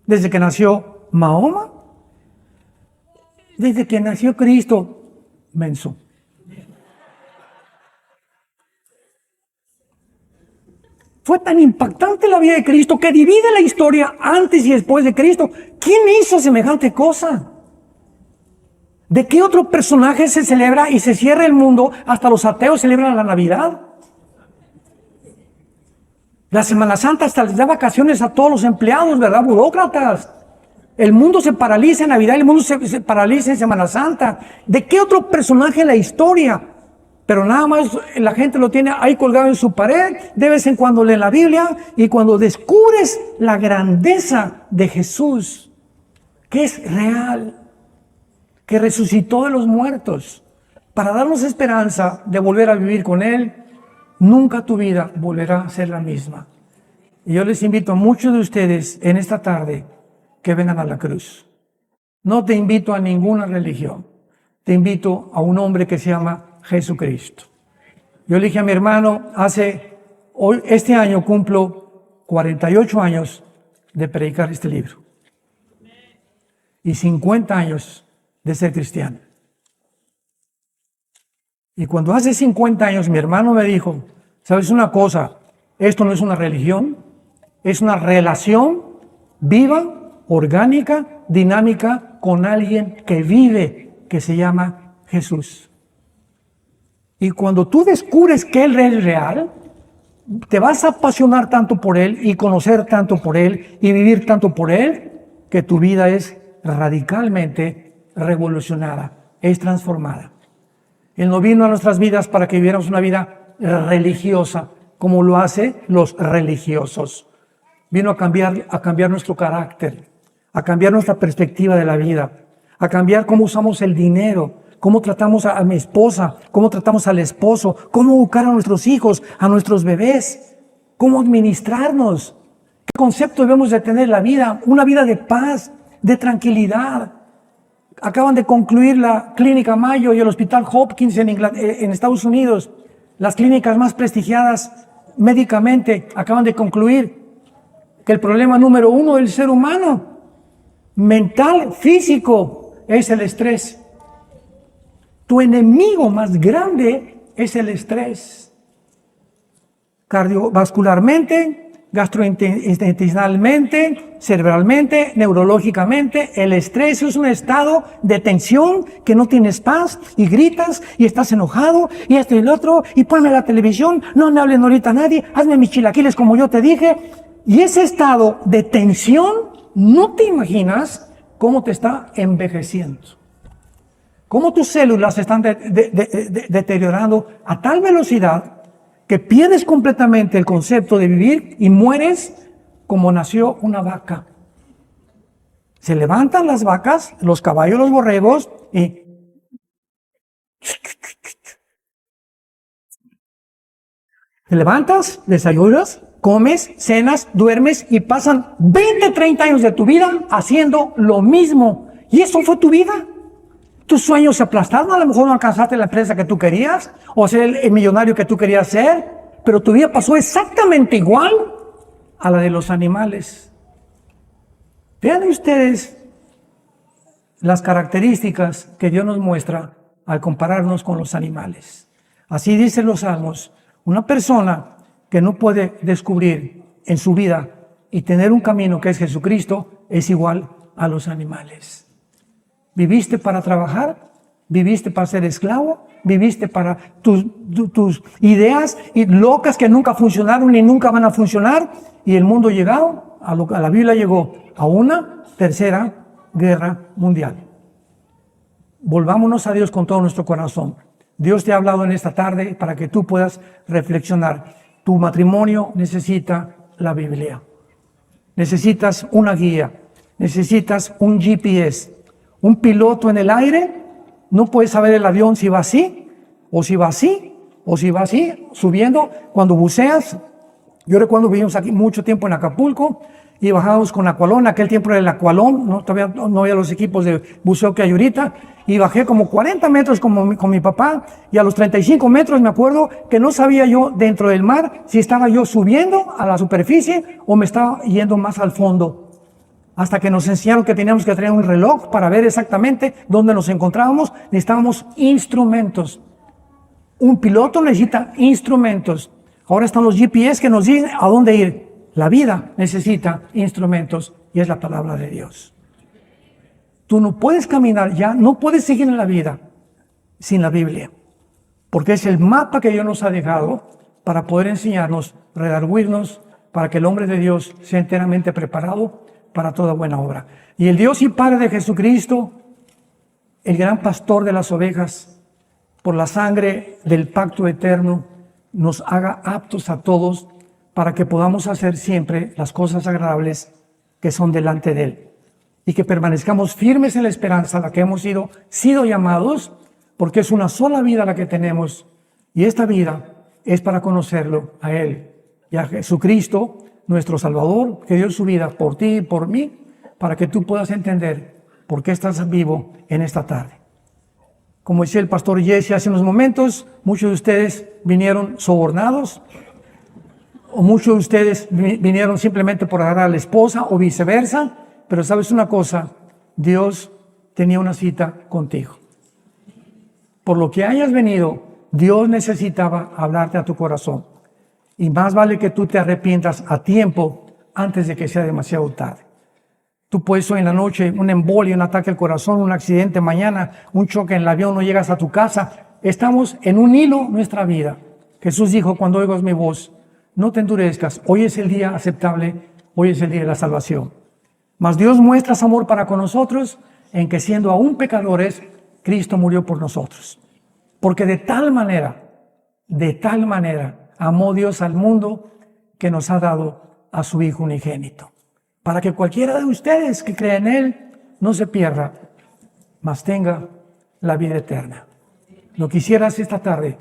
¿Desde que nació Mahoma? ¿Desde que nació Cristo? Menso. Fue tan impactante la vida de Cristo que divide la historia antes y después de Cristo. ¿Quién hizo semejante cosa? ¿De qué otro personaje se celebra y se cierra el mundo? Hasta los ateos celebran la Navidad. La Semana Santa hasta les da vacaciones a todos los empleados, ¿verdad? Burócratas. El mundo se paraliza en Navidad, el mundo se paraliza en Semana Santa. ¿De qué otro personaje en la historia? Pero nada más la gente lo tiene ahí colgado en su pared, de vez en cuando leen la Biblia, y cuando descubres la grandeza de Jesús, que es real, que resucitó de los muertos, para darnos esperanza de volver a vivir con Él, nunca tu vida volverá a ser la misma. Y yo les invito a muchos de ustedes en esta tarde que vengan a la cruz. No te invito a ninguna religión, te invito a un hombre que se llama Jesucristo. Yo le dije a mi hermano, este año cumplo 48 años de predicar este libro y 50 años de ser cristiano. Y cuando hace 50 años mi hermano me dijo: ¿sabes una cosa? Esto no es una religión, es una relación viva, orgánica, dinámica con alguien que vive, que se llama Jesús. Y cuando tú descubres que Él es real, te vas a apasionar tanto por Él y conocer tanto por Él y vivir tanto por Él, que tu vida es radicalmente revolucionada, es transformada. Él no vino a nuestras vidas para que viviéramos una vida religiosa, como lo hacen los religiosos. Vino a cambiar nuestro carácter, a cambiar nuestra perspectiva de la vida, a cambiar cómo usamos el dinero, cómo tratamos a mi esposa, cómo tratamos al esposo, cómo educar a nuestros hijos, a nuestros bebés. cómo administrarnos, qué concepto debemos de tener en la vida, una vida de paz, de tranquilidad. Acaban de concluir la Clínica Mayo y el Hospital Hopkins en Estados Unidos, las clínicas más prestigiadas médicamente, acaban de concluir que el problema número 1 del ser humano, mental, físico, es el estrés. Tu enemigo más grande es el estrés. Cardiovascularmente, gastrointestinalmente, cerebralmente, neurológicamente, el estrés es un estado de tensión que no tienes paz y gritas y estás enojado y esto y el otro y ponme la televisión, no me hablen ahorita a nadie, hazme mis chilaquiles como yo te dije. Y ese estado de tensión, no te imaginas cómo te está envejeciendo. Cómo tus células se están deteriorando a tal velocidad que pierdes completamente el concepto de vivir y mueres como nació una vaca. Se levantan las vacas, los caballos, los borregos y te levantas, desayunas, comes, cenas, duermes y pasan 20, 30 años de tu vida haciendo lo mismo. Y eso fue tu vida. Tus sueños se aplastaron, a lo mejor no alcanzaste la empresa que tú querías o ser el millonario que tú querías ser, pero tu vida pasó exactamente igual a la de los animales. Vean ustedes las características que Dios nos muestra al compararnos con los animales. Así dicen los Salmos, una persona que no puede descubrir en su vida y tener un camino que es Jesucristo es igual a los animales. ¿Viviste para trabajar? ¿Viviste para ser esclavo? ¿Viviste para tus ideas locas que nunca funcionaron ni nunca van a funcionar? Y el mundo llegado, a la Biblia llegó a una tercera guerra mundial. Volvámonos a Dios con todo nuestro corazón. Dios te ha hablado en esta tarde para que tú puedas reflexionar. Tu matrimonio necesita la Biblia. Necesitas una guía. Necesitas un GPS. Un piloto en el aire no puede saber el avión si va así, o si va así, o si va así, subiendo. Cuando buceas, yo recuerdo vivimos aquí mucho tiempo en Acapulco y bajábamos con Aqualón. En aquel tiempo era el Aqualón, ¿no? Todavía no había los equipos de buceo que hay ahorita. Y bajé como 40 metros con mi papá y a los 35 metros me acuerdo que no sabía yo dentro del mar si estaba yo subiendo a la superficie o me estaba yendo más al fondo. Hasta que nos enseñaron que teníamos que tener un reloj para ver exactamente dónde nos encontrábamos. Necesitábamos instrumentos. Un piloto necesita instrumentos. Ahora están los GPS que nos dicen a dónde ir. La vida necesita instrumentos y es la palabra de Dios. Tú no puedes caminar ya, no puedes seguir en la vida sin la Biblia. Porque es el mapa que Dios nos ha dejado para poder enseñarnos, redarguirnos, para que el hombre de Dios sea enteramente preparado para toda buena obra. Y el Dios y Padre de Jesucristo, el gran pastor de las ovejas, por la sangre del pacto eterno, nos haga aptos a todos para que podamos hacer siempre las cosas agradables que son delante de Él. Y que permanezcamos firmes en la esperanza a la que hemos sido llamados, porque es una sola vida la que tenemos. Y esta vida es para conocerlo a Él y a Jesucristo, nuestro Salvador, que dio su vida por ti y por mí, para que tú puedas entender por qué estás vivo en esta tarde. Como decía el pastor Jesse hace unos momentos, muchos de ustedes vinieron sobornados, o muchos de ustedes vinieron simplemente por agarrar a la esposa, o viceversa, pero sabes una cosa, Dios tenía una cita contigo. Por lo que hayas venido, Dios necesitaba hablarte a tu corazón. Y más vale que tú te arrepientas a tiempo antes de que sea demasiado tarde. Tú puedes hoy en la noche, un embolia, un ataque al corazón, un accidente mañana, un choque en el avión, no llegas a tu casa. Estamos en un hilo nuestra vida. Jesús dijo, cuando oigas mi voz, no te endurezcas. Hoy es el día aceptable, hoy es el día de la salvación. Mas Dios muestra su amor para con nosotros en que siendo aún pecadores, Cristo murió por nosotros. Porque de tal manera, amó Dios al mundo que nos ha dado a su Hijo unigénito. Para que cualquiera de ustedes que crea en Él no se pierda, mas tenga la vida eterna. Lo quisieras esta tarde,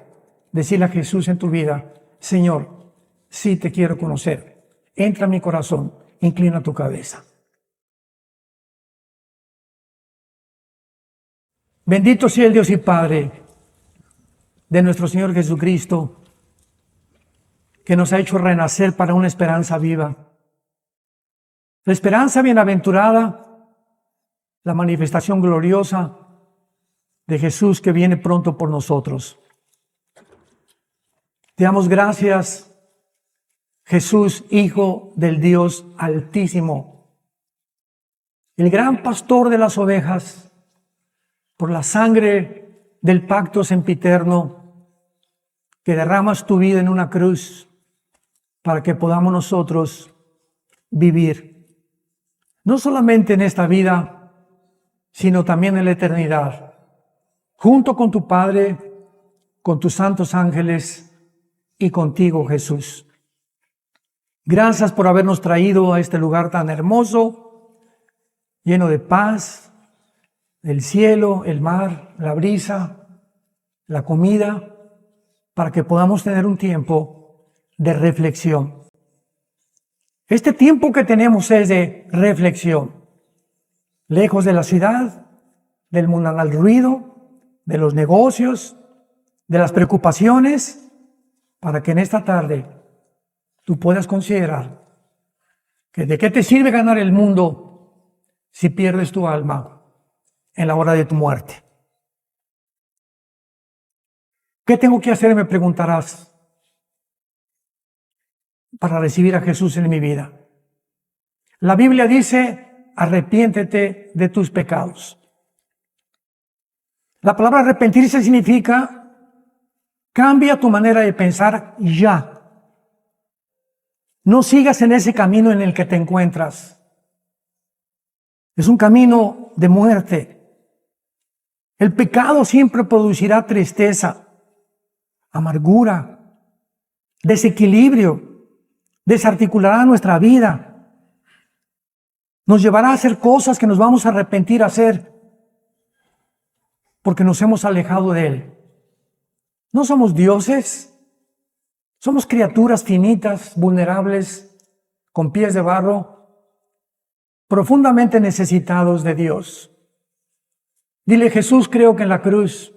decirle a Jesús en tu vida, Señor, Sí te quiero conocer. Entra en mi corazón. Inclina tu cabeza. Bendito sea el Dios y Padre de nuestro Señor Jesucristo, que nos ha hecho renacer para una esperanza viva. La esperanza bienaventurada, la manifestación gloriosa de Jesús que viene pronto por nosotros. Te damos gracias, Jesús, Hijo del Dios Altísimo, el gran pastor de las ovejas, por la sangre del pacto sempiterno, que derramas tu vida en una cruz para que podamos nosotros vivir, no solamente en esta vida, sino también en la eternidad, junto con tu Padre, con tus santos ángeles y contigo, Jesús. Gracias por habernos traído a este lugar tan hermoso, lleno de paz, el cielo, el mar, la brisa, la comida, para que podamos tener un tiempo de reflexión. Este tiempo que tenemos es de reflexión, lejos de la ciudad, del mundanal ruido, de los negocios, de las preocupaciones, para que en esta tarde tú puedas considerar que de qué te sirve ganar el mundo si pierdes tu alma en la hora de tu muerte. ¿Qué tengo que hacer? Me preguntarás, para recibir a Jesús en mi vida. La Biblia dice, arrepiéntete de tus pecados. La palabra arrepentirse significa, cambia tu manera de pensar ya. No sigas en ese camino en el que te encuentras. Es un camino de muerte. El pecado siempre producirá tristeza, amargura, desequilibrio, desarticulará nuestra vida, nos llevará a hacer cosas que nos vamos a arrepentir a hacer porque nos hemos alejado de Él. No somos dioses, somos criaturas finitas, vulnerables, con pies de barro, profundamente necesitados de Dios. Dile, Jesús, creo que en la cruz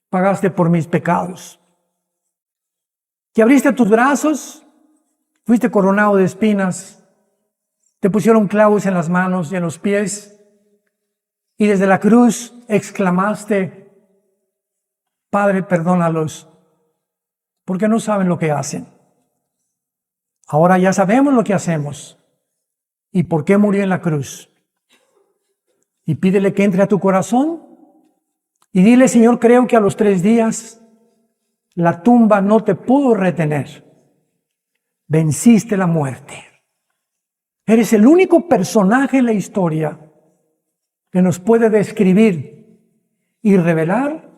pagaste por mis pecados, que abriste tus brazos, fuiste coronado de espinas, te pusieron clavos en las manos y en los pies, y desde la cruz exclamaste, Padre, perdónalos, porque no saben lo que hacen. Ahora ya sabemos lo que hacemos y por qué murió en la cruz. Y pídele que entre a tu corazón y dile, Señor, creo que a los 3 días la tumba no te pudo retener. Venciste la muerte. Eres el único personaje en la historia que nos puede describir y revelar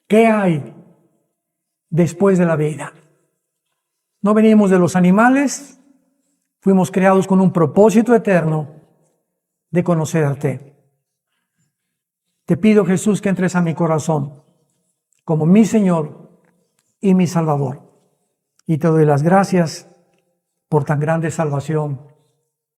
qué hay después de la vida. No venimos de los animales, fuimos creados con un propósito eterno de conocerte. Te pido, Jesús, que entres a mi corazón como mi Señor y mi Salvador. Y te doy las gracias por tan grande salvación